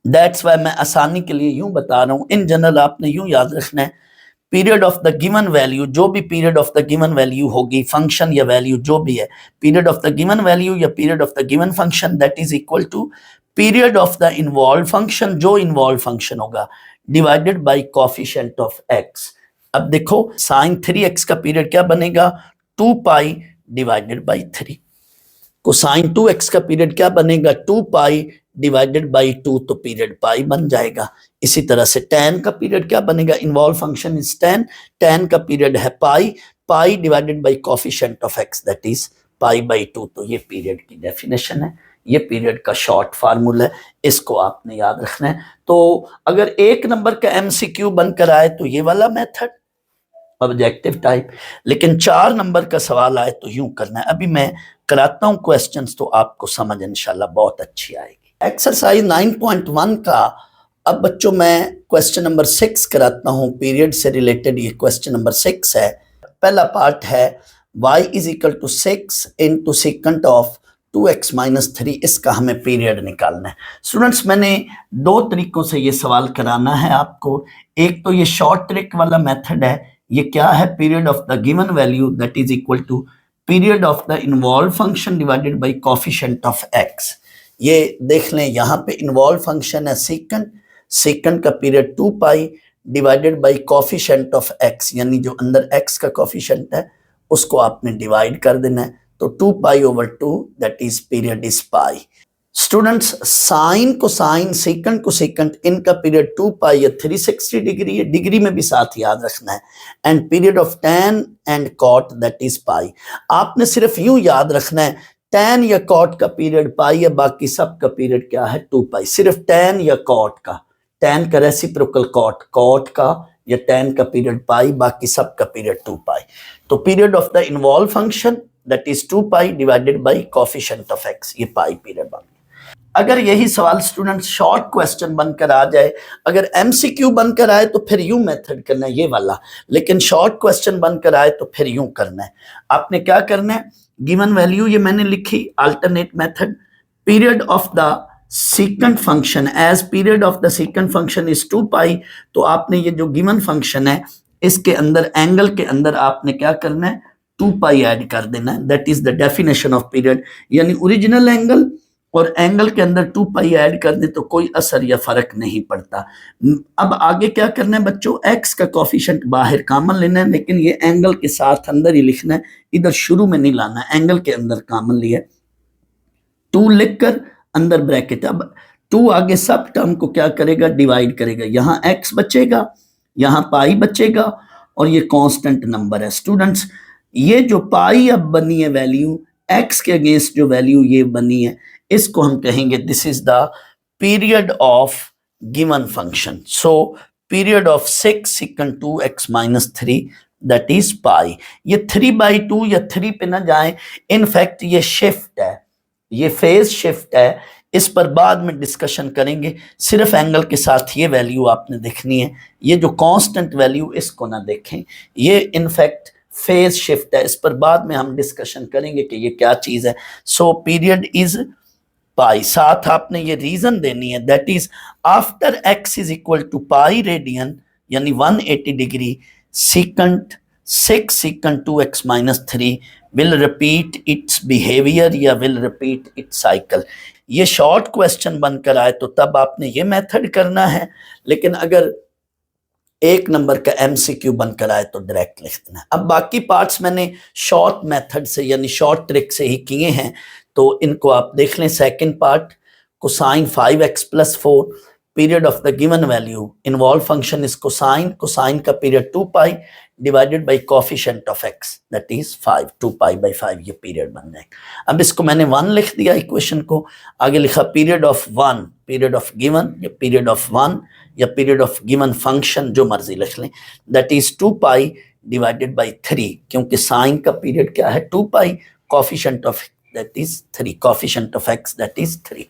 दैट्स वाई मैं आसानी के लिए यूं बता रहा हूं। इन जनरल आपने यूं याद रखना है, period of the given value, जो भी period of the given value होगी, फंक्शन या वैल्यू जो भी है, period of the given value या period of the given function, that is equal to period of the involve function, जो involve function होगा, divided by coefficient of x. अब देखो साइन 3x का पीरियड क्या बनेगा, 2 pi divided by 3। Cosine 2x का period क्या बनेगा, 2 पाई डिवाइडेड बाई 2, तो पीरियड पाई बन जाएगा। इसी तरह से tan का पीरियड क्या बनेगा, इन्वॉल्व फंक्शन इज tan का पीरियड है पाई divided by coefficient of x, that is pi by 2। तो ये पीरियड की डेफिनेशन है, ये पीरियड का शॉर्ट फार्मूला है, इसको आपने याद रखना है। तो अगर 1 नंबर का MCQ बनकर आए तो ये वाला मेथड ऑब्जेक्टिव टाइप, लेकिन 4 नंबर का सवाल आए तो यूं करना है। अभी मैं कराता हूं क्वेश्चंस, तो आपको समझ इंशाल्लाह बहुत अच्छी आएगी। एक्सरसाइज 9.1 का अब बच्चों मैं क्वेश्चन नंबर 6 कराता हूं, पीरियड से रिलेटेड ये क्वेश्चन नंबर 6 है। पहला पार्ट है y is equal to 6 into second of 2x minus 3, इसका हमें पीरियड निकालना है। स्टूडेंट्स मैंने 2 तरीकों से ये सवाल कराना है आपको। एक तो ये शॉर्ट ट्रिक वाला मेथड है, ये क्या है, period of the given value that is equal to period of the involve function divided by coefficient of x। ये देख लें, यहाँ पे इन्वॉल्व फंक्शन है सेकंड का period 2 pi divided by coefficient of x, यानी जो अंदर x का कोफिशिएंट है उसको आपने डिवाइड कर देना है, तो 2 pi over 2 that is period is pi. Students sine को साइन, सेकंड को सेकंड, इनका पीरियड 2 पाई या 360 डिग्री है, डिग्री में भी साथ याद रखना है। And period of tan and cot that is पाई। आपने सिर्फ यूं याद रखना है tan या cot का पीरियड पाई है, बाकी सब का पीरियड क्या है 2 पाई। सिर्फ tan या cot का, tan का रेसिप्रोकल cot का या tan का पीरियड पाई, बाकी सब का पीरियड 2 पाई। तो period of the involve function that is 2 pi divided by coefficient of x, ये पाई पीरियड बन गया। अगर यही सवाल स्टूडेंट्स शॉर्ट क्वेश्चन बनकर आ जाए, अगर MCQ बनकर आए तो फिर यूं मेथड करना है ये वाला, लेकिन शॉर्ट क्वेश्चन बनकर आए तो फिर यूं करना है। आपने क्या करना है, गिवन वैल्यू ये मैंने लिखी, alternate method, period of the second function as period of the second function is 2 pi, तो आपने ये जो गिवन फंक्शन है इसके अंदर एंगल के अंदर आपने क्या करना है, 2 पाई ऐड कर देना है, that is the definition of period. यानी ओरिजिनल एंगल और एंगल के अंदर 2 पाई ऐड कर दे तो कोई असर या फर्क नहीं पड़ता। अब आगे क्या करना है बच्चों, x का कोफिशिएंट बाहर कॉमन लेना है, लेकिन ये एंगल के साथ अंदर ही लिखना है, इधर शुरू में नहीं लाना, एंगल के अंदर कॉमन लिया 2 लिखकर अंदर ब्रैकेट। अब 2 आगे सब टर्म को क्या करेगा, डिवाइड करेगा, यहाँ x बचेगा, यहाँ पाई बचेगा, और ये कांस्टेंट नंबर है। स्टूडेंट्स ये जो पाई अब बनी है वैल्यू, x के अगेंस्ट जो वैल्यू ये बनी है, इसको हम कहेंगे this is the period of given function. So period of 6 second 2x minus 3 that is पाई। ये 3/2 या 3 पे ना जाए, इनफैक्ट ये शिफ्ट है, ये फेज शिफ्ट है, इस पर बाद में डिस्कशन करेंगे। सिर्फ एंगल के साथ ये वैल्यू आपने देखनी है, ये जो कांस्टेंट वैल्यू इसको ना देखें, ये इनफैक्ट फेज शिफ्ट है, इस पर बाद में हम डिस्कशन करेंगे कि ये क्या चीज है। सो पीरियड इज पाई, साथ आपने ये रीजन देनी है, that is after x is equal to pi radian यानी 180 degree, second 6 second 2x minus 3 will repeat its behaviour या विल रिपीट इट्स साइकिल। ये शॉर्ट क्वेश्चन बनकर आए तो तब आपने ये मेथड करना है, लेकिन अगर 1 नंबर का MCQ बनकर आए तो डायरेक्ट लिख देना है। अब बाकी पार्ट्स मैंने शॉर्ट मेथड से यानी शॉर्ट ट्रिक से ही किए हैं, तो इनको आप देख लें। Second part, cosine 5x plus 4, period of the given value, involve function is cosine, cosine का period 2 pi divided by coefficient of x that is 5, 2 pi by 5 ये पीरियड बन जाएगा। अब इसको मैंने 1 लिख दिया इक्वेशन को, आगे लिखा period of 1, period of given या पीरियड ऑफ 1 या पीरियड ऑफ गिवन फंक्शन जो मर्जी लिख लें, that is 2 pi divided by 3, क्योंकि साइन का पीरियड क्या है 2 pi, coefficient of that is 3, coefficient of x that is 3।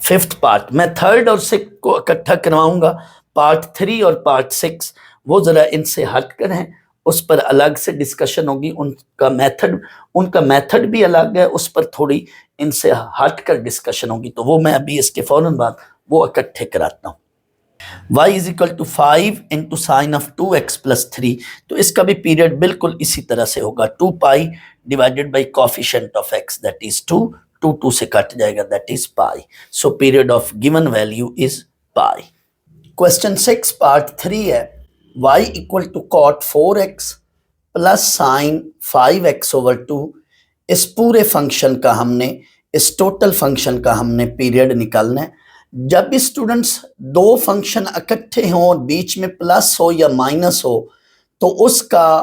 Fifth part, मैं थर्ड और सिक्स को इकट्ठा करवाऊंगा, पार्ट 3 और पार्ट 6 वो जरा इनसे हटकर हैं, उस पर अलग से डिस्कशन होगी। उनका मेथड भी अलग है, उस पर थोड़ी इनसे हटकर डिस्कशन होगी, तो वो मैं अभी इसके फौरन बाद वो इकट्ठे कराता हूँ। y is equal to 5 into sine of 2x plus 3, तो इसका भी पीरियड बिल्कुल इसी तरह से होगा, 2 pi divided by coefficient of x that is 2, 2 से कट जाएगा that is pi, so period of given value is pi. Question 6 part 3 है, y equal to cot 4x plus sine 5x over 2, इस पूरे फंक्शन का हमने, इस total function का हमने पीरियड निकालना है। जब भी स्टूडेंट्स दो फंक्शन इकट्ठे हों और बीच में प्लस हो या माइनस हो, तो उसका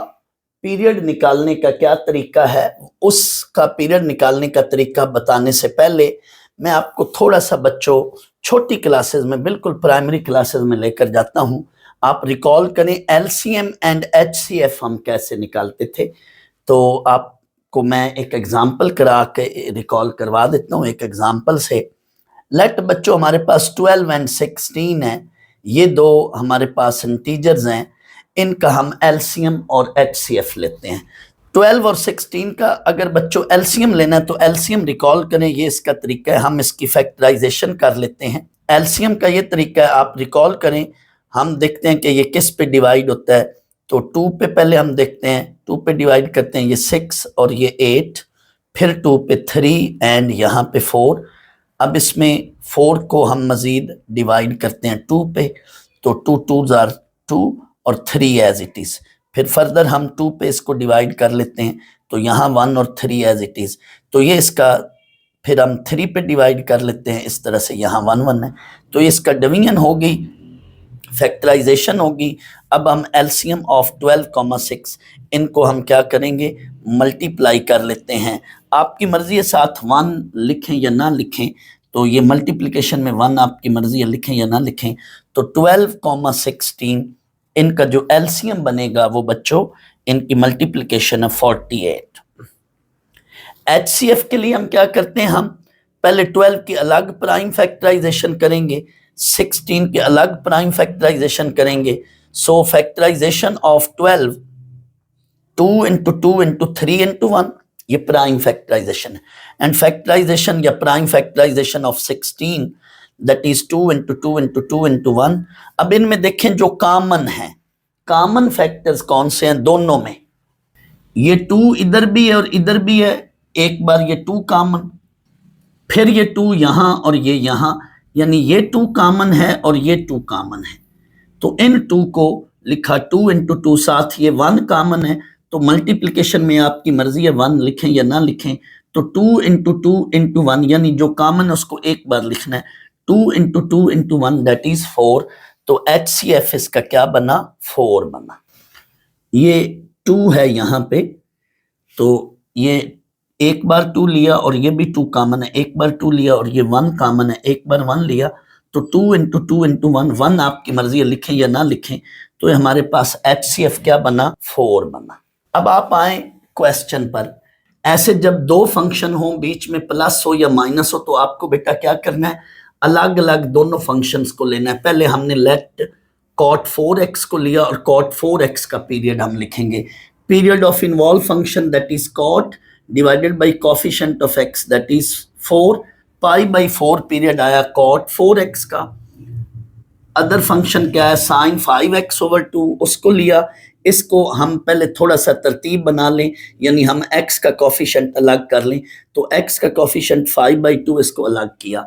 पीरियड निकालने का क्या तरीका है, उसका पीरियड निकालने का तरीका बताने से पहले मैं आपको थोड़ा सा बच्चों छोटी क्लासेस में, बिल्कुल प्राइमरी क्लासेस में लेकर जाता हूं। आप रिकॉल करें एलसीएम एंड एचसीएफ हम कैसे निकालते थे, तो आपको मैं एक एग्जांपल करा के रिकॉल करवा देता हूं। एक एग्जांपल से लेट बच्चों हमारे पास 12 एंड 16 है, ये दो हमारे पास इंटीजर्स हैं, इनका हम एलसीएम और एचसीएफ लेते हैं। 12 और 16 का अगर बच्चों एलसीएम लेना है तो एलसीएम रिकॉल करें, ये इसका तरीका है, हम इसकी फैक्टराइजेशन कर लेते हैं। एलसीएम का ये तरीका है, आप रिकॉल करें, हम देखते हैं कि ये किस पे डिवाइड होता है, तो 2 पे पहले हम देखते हैं, 2 पे डिवाइड करते हैं, ये 6 और ये 8, फिर 2 पे 3 एंड यहाँ पे 4। अब इसमें 4 को हम मजीद डिवाइड करते हैं 2 पे, तो 2 2s are 2 और 3 एज इट इज, फिर फर्दर हम 2 पे इसको डिवाइड कर लेते हैं, तो यहाँ 1 और 3 एज इट इज, तो ये इसका, फिर हम 3 पे डिवाइड कर लेते हैं इस तरह से, यहाँ 1 1 है, तो ये इसका डिवीजन हो गई, फैक्टराइजेशन होगी। अब हम एलसीएम ऑफ 12,6 इनको हम क्या करेंगे, मल्टीप्लाई कर लेते हैं। आपकी मर्जी है साथ 1 लिखें या ना लिखें, तो ये मल्टीप्लिकेशन में 1 आपकी मर्जी है लिखें या ना लिखें, तो 12,16 इनका जो एलसीएम बनेगा वो बच्चों इनकी मल्टीप्लिकेशन है 48। एचसीएफ के लिए हम क्या करते हैं, हम पहले 12 की अलग प्राइम फैक्टराइजेशन करेंगे, 16 के अलग प्राइम फैक्टराइजेशन करेंगे। So factorization of 12 2 into 2 into 3 into 1, ये प्राइम फैक्टराइजेशन है। एंड फैक्टराइजेशन या prime factorization of 16 that is 2 into 2 into 2 into 1। अब इनमें देखें जो कॉमन है, कॉमन फैक्टर्स कौन से हैं दोनों में, ये 2 इधर भी है और इधर भी है, एक बार ये 2 कॉमन, फिर ये 2 यहाँ और ये यहाँ, यानी ये 2 कॉमन है और ये 2 कॉमन है, तो इन 2 को लिखा 2 इंटू 2, साथ ये 1 कॉमन है, तो मल्टीप्लिकेशन में आपकी मर्जी है 1 लिखें या ना लिखें, तो 2 इंटू 2 इंटू 1, यानी जो कॉमन है उसको एक बार लिखना है, 2 इंटू 2 इंटू 1 दैट इज 4, तो एचसीएफ इसका क्या बना, 4 बना। ये 2 है यहाँ पे, तो ये एक बार 2 लिया और ये भी 2 कॉमन है, एक बार 2 लिया और ये 1 कॉमन है, एक बार 1 लिया, तो 2 इंटू 2 इंटू 1, 1 आपकी मर्जी है लिखें या ना लिखें, तो हमारे पास एचसीएफ क्या बना, 4 बना। अब आप आए क्वेश्चन पर, ऐसे जब दो फंक्शन हो, बीच में प्लस हो या माइनस हो, तो आपको बेटा क्या करना है, अलग अलग दोनों फंक्शंस को लेना है। पहले हमने लेट cot 4x को लिया और cot 4x का पीरियड हम लिखेंगे, period of involve function that is cot divided by coefficient of x that is 4, pi by 4 period आया cot 4x का। अदर फंक्शन क्या है, साइन 5x ओवर 2, उसको लिया, इसको हम पहले थोड़ा सा तरतीब बना लें, यानी हम x का कोफिशिएंट अलग कर लें, तो x का कोफिशिएंट 5/2 इसको अलग किया।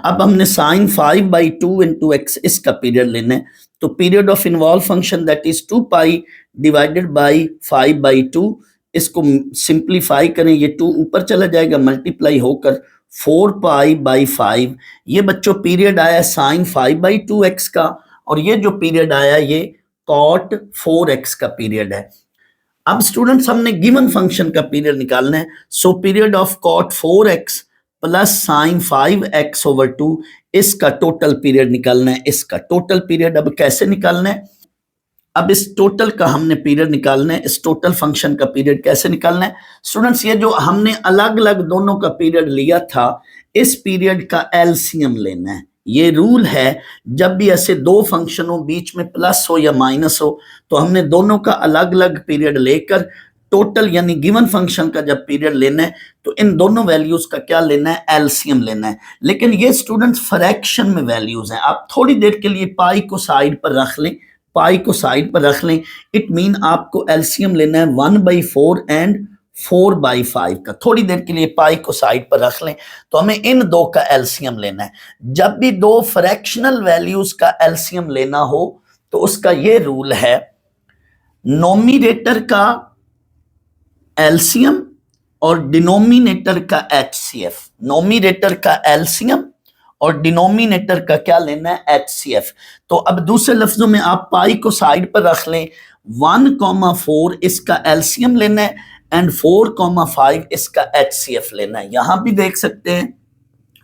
अब हमने साइन 5/2 इंटू x इसका पीरियड लेना है, तो period of involve function that is 2 pi divided by 5/2, इसको सिंप्लीफाई करें, ये 2 ऊपर चला जाएगा, मल्टीप्लाई होकर 4π/5। ये बच्चों पीरियड आया sin 5/2x का, और ये जो पीरियड आया ये cot 4x का पीरियड है। अब स्टूडेंट्स हमने गिवन फंक्शन का पीरियड निकालना है। सो period of cot 4x plus sin 5x/2, इसका टोटल पीरियड निकालना है। इसका टोटल पीरियड अब कैसे निकालना है? अब इस टोटल का हमने पीरियड निकालना है। इस टोटल फंक्शन का पीरियड कैसे निकालना है स्टूडेंट्स? ये जो हमने अलग अलग दोनों का पीरियड लिया था, इस पीरियड का एलसीएम लेना है। ये रूल है, जब भी ऐसे दो फंक्शन हो, बीच में प्लस हो या माइनस हो, तो हमने दोनों का अलग अलग पीरियड लेकर टोटल यानी गिवन फंक्शन का जब पीरियड लेना है तो इन दोनों वैल्यूज का क्या लेना है? एलसीएम लेना है। लेकिन ये स्टूडेंट्स फ्रैक्शन में वैल्यूज हैं। आप थोड़ी देर के लिए पाई को साइड पर रख लें, पाई को साइड पर रख लें। इट मीन आपको एलसीएम लेना है 1/4 एंड 4/5 का। थोड़ी देर के लिए पाई को साइड पर रख लें, तो हमें इन दो का एलसीएम लेना है। जब भी दो फ्रैक्शनल वैल्यूज का एलसीएम लेना हो तो उसका ये रूल है, नोमिनेटर का एलसीएम और डिनोमिनेटर का एचसीएफ। नोमिनेटर का एलसीएम और डिनोमिनेटर का क्या लेना है? एचसीएफ। तो अब दूसरे लफ्जों में आप पाई को साइड पर रख लें, 1,4 इसका एलसीएम लेना है एंड 4,5 इसका एचसीएफ लेना है। यहां भी देख सकते हैं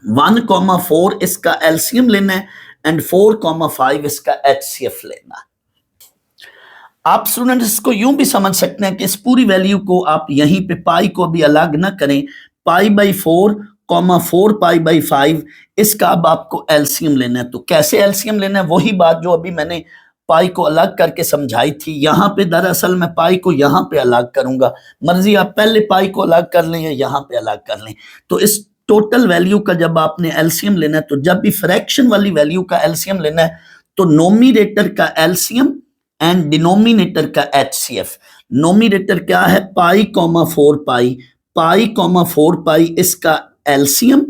1,4 इसका एलसीएम लेना है एंड 4,5 इसका एचसीएफ लेना है। आप स्टूडेंट्स इसको यूं भी समझ सकते हैं कि इस पूरी वैल्यू को आप यहीं पे पाई को भी अलग ना करें, π/4, 4π/5 इसका अब आपको एलसीएम लेना है। तो कैसे एलसीएम लेना है? वही बात जो अभी मैंने पाई को अलग करके समझाई थी। यहां पे दरअसल मैं पाई को यहां पे अलग करूंगा, मर्जी आप पहले पाई को अलग कर लें या यहां पे अलग कर लें। तो इस टोटल वैल्यू का जब आपने एलसीएम लेना है, तो जब भी फ्रैक्शन वाली वैल्यू का एलसीएम लेना है तो नोमिनेटर का एलसीएम एंड डिनोमिनेटर का एचसीएफ। नोमिनेटर क्या है? π/4π, π/4π इसका एलसीएम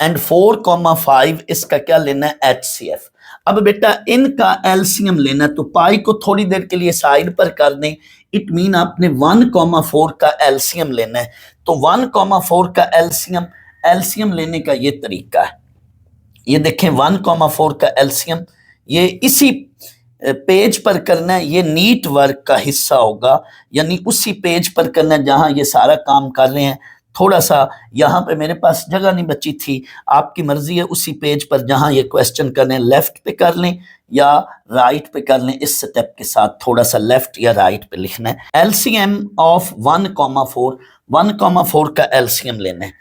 एंड 4,5 इसका क्या लेना है? एचसीएफ। अब बेटा इनका एलसीएम लेना, तो पाई को थोड़ी देर के लिए साइड पर कर दें। इट मीन आपने 1,4 का एलसीएम लेना है। तो 1,4 का एलसीएम लेने का ये तरीका है। ये देखें 1,4 का एलसीएम, ये इसी पेज पर करना है। ये नीट वर्क का हिस्सा होगा, यानी उसी पेज पर करना है जहां ये सारा काम कर रहे हैं। थोड़ा सा यहाँ पे मेरे पास जगह नहीं बची थी, आपकी मर्जी है उसी पेज पर जहां ये क्वेश्चन करने, लेफ्ट पे कर लें या राइट पे कर लें। इस स्टेप के साथ थोड़ा सा लेफ्ट या राइट पे लिखना है। एलसीएम ऑफ 1,4, 1,4 का एलसीएम लेना है।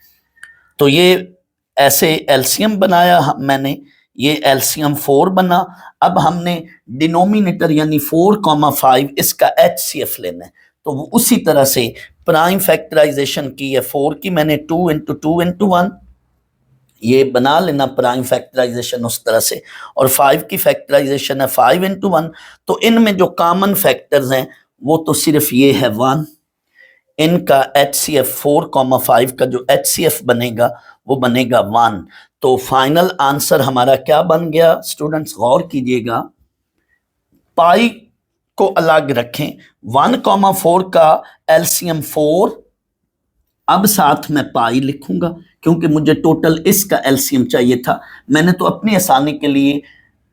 तो ये ऐसे एलसीएम बनाया मैंने, ये एलसीएम 4 बना। अब हमने डिनोमिनेटर यानी 4,5 इसका एचसीएफ लेना है। तो वो उसी तरह से प्राइम फैक्टराइजेशन की है 4 की, मैंने 2 × 2 × 1 ये बना लेना प्राइम फैक्टराइजेशन उस तरह से, और 5 की फैक्टराइजेशन है 5 × 1। तो इनमें जो कॉमन फैक्टर्स हैं वो तो सिर्फ ये है 1। इनका एचसीएफ 4,5 का जो एचसीएफ बनेगा वो बनेगा 1। तो फाइनल आंसर हमारा क्या बन गया स्टूडेंट्स? गौर कीजिएगा, पाई को अलग रखें, 1,4 का एलसीएम 4, अब साथ में पाई लिखूंगा क्योंकि मुझे टोटल इसका एलसीएम चाहिए था। मैंने तो अपनी आसानी के लिए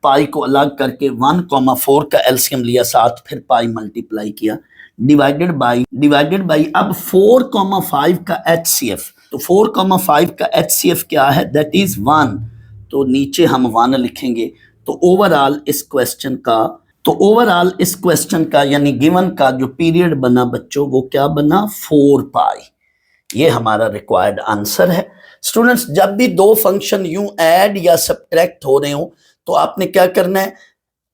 पाई को अलग करके 1,4 का एलसीएम लिया, साथ फिर पाई मल्टीप्लाई किया, डिवाइडेड बाई अब 4,5 का एचसीएफ। तो 4,5 का एचसीएफ क्या है? That is 1। तो नीचे हम 1 लिखेंगे। तो ओवरऑल इस क्वेश्चन का यानी गिवन का जो पीरियड बना बच्चों, वो क्या बना? 4π। ये हमारा रिक्वायर्ड आंसर है। स्टूडेंट्स, जब भी दो फंक्शन यूं ऐड या सब्ट्रैक्ट हो रहे हो तो आपने क्या करना है?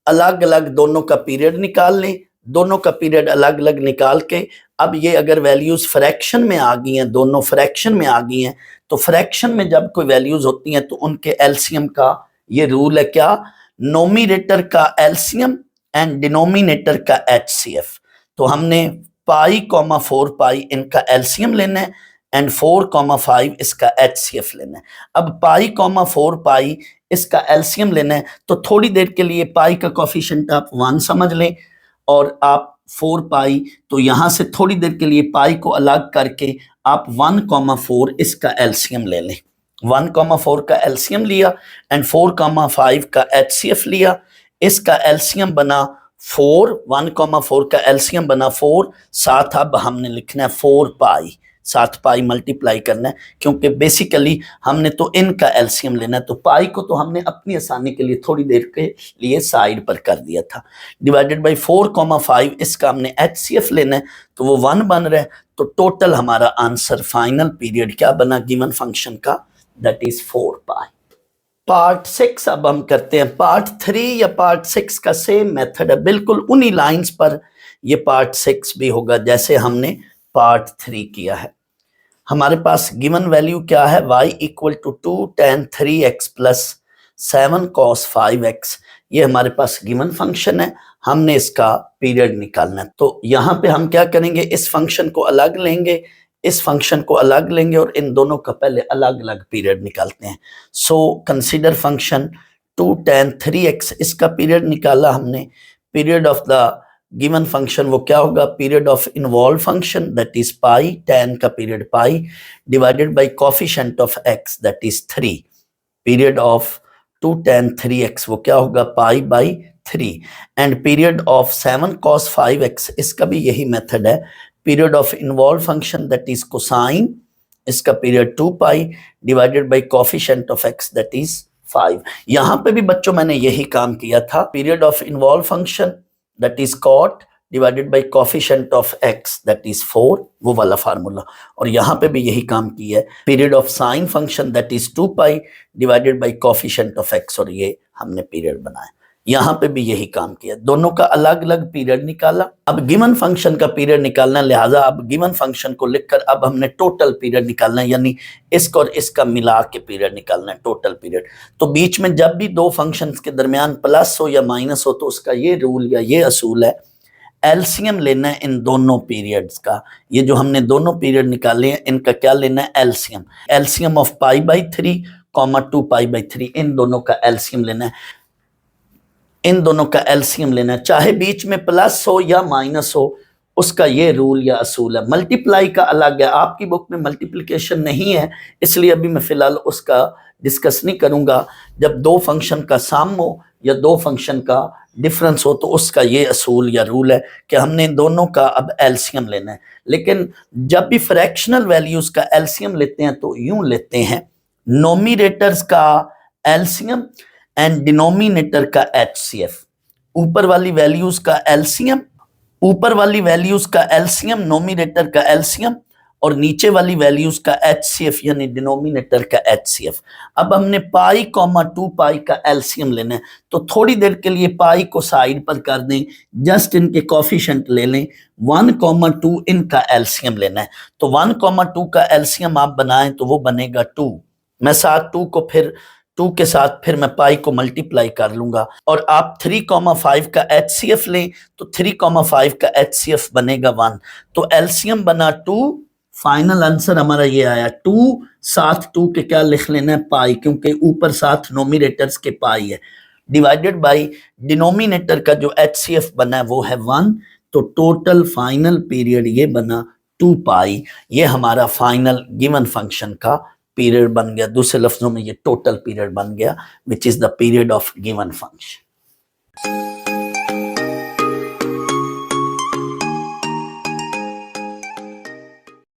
अलग अलग दोनों का पीरियड निकाल लें। दोनों का पीरियड अलग अलग निकाल के, अब ये अगर वैल्यूज फ्रैक्शन में आ गई हैं, दोनों फ्रैक्शन में आ गई हैं, तो फ्रैक्शन में जब कोई वैल्यूज होती हैं तो उनके एलसीएम का ये रूल है क्या? नोमिनेटर का एलसीएम एंड डिनोमिनेटर का एचसीएफ। तो हमने π/4π इनका एलसीएम लेना है एंड 4,5 इसका एचसीएफ लेना है। अब π/4π इसका एलसीएम लेना है, तो थोड़ी देर के लिए पाई का कोफिशिएंट आप 1 समझ लें और आप 4 पाई, तो यहां से थोड़ी देर के लिए पाई को अलग करके आप 1,4 इसका एलसीएम ले लें। 1,4 का एलसीएम लिया एंड 4,5 का एचसीएफ लिया। इसका एलसीएम बना 4, 1,4 का एलसीएम बना 4, साथ अब हमने लिखना है 4 पाई, साथ पाई मल्टीप्लाई करना है, क्योंकि बेसिकली हमने तो इनका एलसीएम लेना है, तो पाई को तो हमने अपनी आसानी के लिए थोड़ी देर के लिए साइड पर कर दिया था। डिवाइडेड बाई 4,5 इसका हमने एचसीएफ लेना है, तो वो 1 बन रहा है। तो टोटल हमारा आंसर फाइनल पीरियड क्या बना गिवन फंक्शन का, दैट इज 4 पाई। पार्ट 6 अब हम करते हैं। पार्ट 3 या पार्ट 6 का सेम मेथड है, बिल्कुल उन्हीं लाइंस पर ये पार्ट 6 भी होगा जैसे हमने पार्ट 3 किया है। हमारे पास गिवन वैल्यू क्या है, y equal to 2 tan 3x plus 7 cos 5x। ये हमारे पास गिवन फंक्शन है, हमने इसका पीरियड निकालना है। तो यहाँ पे हम क्या करेंगे, इस फंक्शन को अलग लेंगे, इस फंक्शन को अलग लेंगे और इन दोनों का पहले अलग अलग पीरियड निकालते हैं। So consider function 2 tan 3x, इसका पीरियड निकाला हमने। Period of the given function वो क्या होगा, period of involve function that is pi, tan का period pi, divided by coefficient of x that is 3। Period of 2 tan 3x वो क्या होगा, pi by 3। And period of 7 cos 5x, इसका भी यही मेथड है। Period of involve function that is cosine, इसका period 2 pi divided by coefficient of x that is 5। यहां पे भी बच्चों मैंने यही काम किया था। Period of involve function that is cot divided by coefficient of x that is 4, वो वाला फार्मूला। और यहाँ पे भी यही काम किया है। Period of sine function that is 2 pi divided by coefficient of x, और ये हमने पीरियड बनाया। यहाँ पे भी यही काम किया, दोनों का अलग अलग पीरियड निकाला। अब गिवन फंक्शन का पीरियड निकालना, लिहाजा अब गिवन फंक्शन को लिखकर अब हमने टोटल पीरियड निकालना है, यानी इसका और इसका मिला के पीरियड निकालना है, टोटल पीरियड। तो बीच में जब भी दो फंक्शंस के दरमियान प्लस हो या माइनस हो, तो उसका ये रूल या ये असूल है, एलसीएम लेना है इन दोनों पीरियड्स का। ये जो हमने दोनों पीरियड निकाले हैं, इनका क्या लेना है, LCM. LCM of pi by 3, 2 pi by 3, इन दोनों का एलसीएम लेना है। इन दोनों का एलसीएम लेना है, चाहे बीच में प्लस हो या माइनस हो, उसका ये रूल या असूल है। मल्टीप्लाई का अलग है, आपकी बुक में मल्टीप्लिकेशन नहीं है, इसलिए अभी मैं फिलहाल उसका डिस्कस नहीं करूंगा। जब दो फंक्शन का सम हो या दो फंक्शन का डिफरेंस हो, तो उसका ये असूल या रूल है कि हमने इन दोनों का अब एलसीएम लेना है। लेकिन जब भी फ्रैक्शनल वैल्यूज का एलसीएम लेते हैं तो यूं लेते हैं, नोमिनेटर्स का एलसीएम एंड डिनोमिनेटर का एचसीएफ। ऊपर वाली वैल्यूज का एलसीएम, ऊपर वाली वैल्यूज का एलसीएम, नोमिनेटर का एलसीएम, और नीचे वाली वैल्यूज का एचसीएफ यानी डिनोमिनेटर का एचसीएफ। अब हमने पाई 2 पाई का एलसीएम लेना है, तो थोड़ी देर के लिए पाई को साइड पर कर दें, जस्ट इनके कोफिशिएंट ले लें। 1,2 इनका एलसीएम लेना है, तो 1,2 का एलसीएम आप बनाएं तो वो बनेगा 2। मैं साथ 2 को फिर 2 के साथ फिर मैं पाई को मल्टीप्लाई कर लूंगा। और आप 3,5 का एचसीएफ लें तो 3,5 का एचसीएफ बनेगा 1। तो एलसीएम बना 2, फाइनल आंसर हमारा ये आया 2। साथ 2 के क्या लिख लेना है, पाई, क्योंकि ऊपर साथ नोमिनेटर्स के पाई है, डिवाइडेड बाई डिनोमिनेटर का जो एचसीएफ बना है वो है 1। तो टोटल फाइनल पीरियड ये बना 2 पाई। ये हमारा फाइनल गिवन फंक्शन का पीरियड बन गया। दूसरे लफ्जों में ये टोटल पीरियड बन गया, which is the period of given function.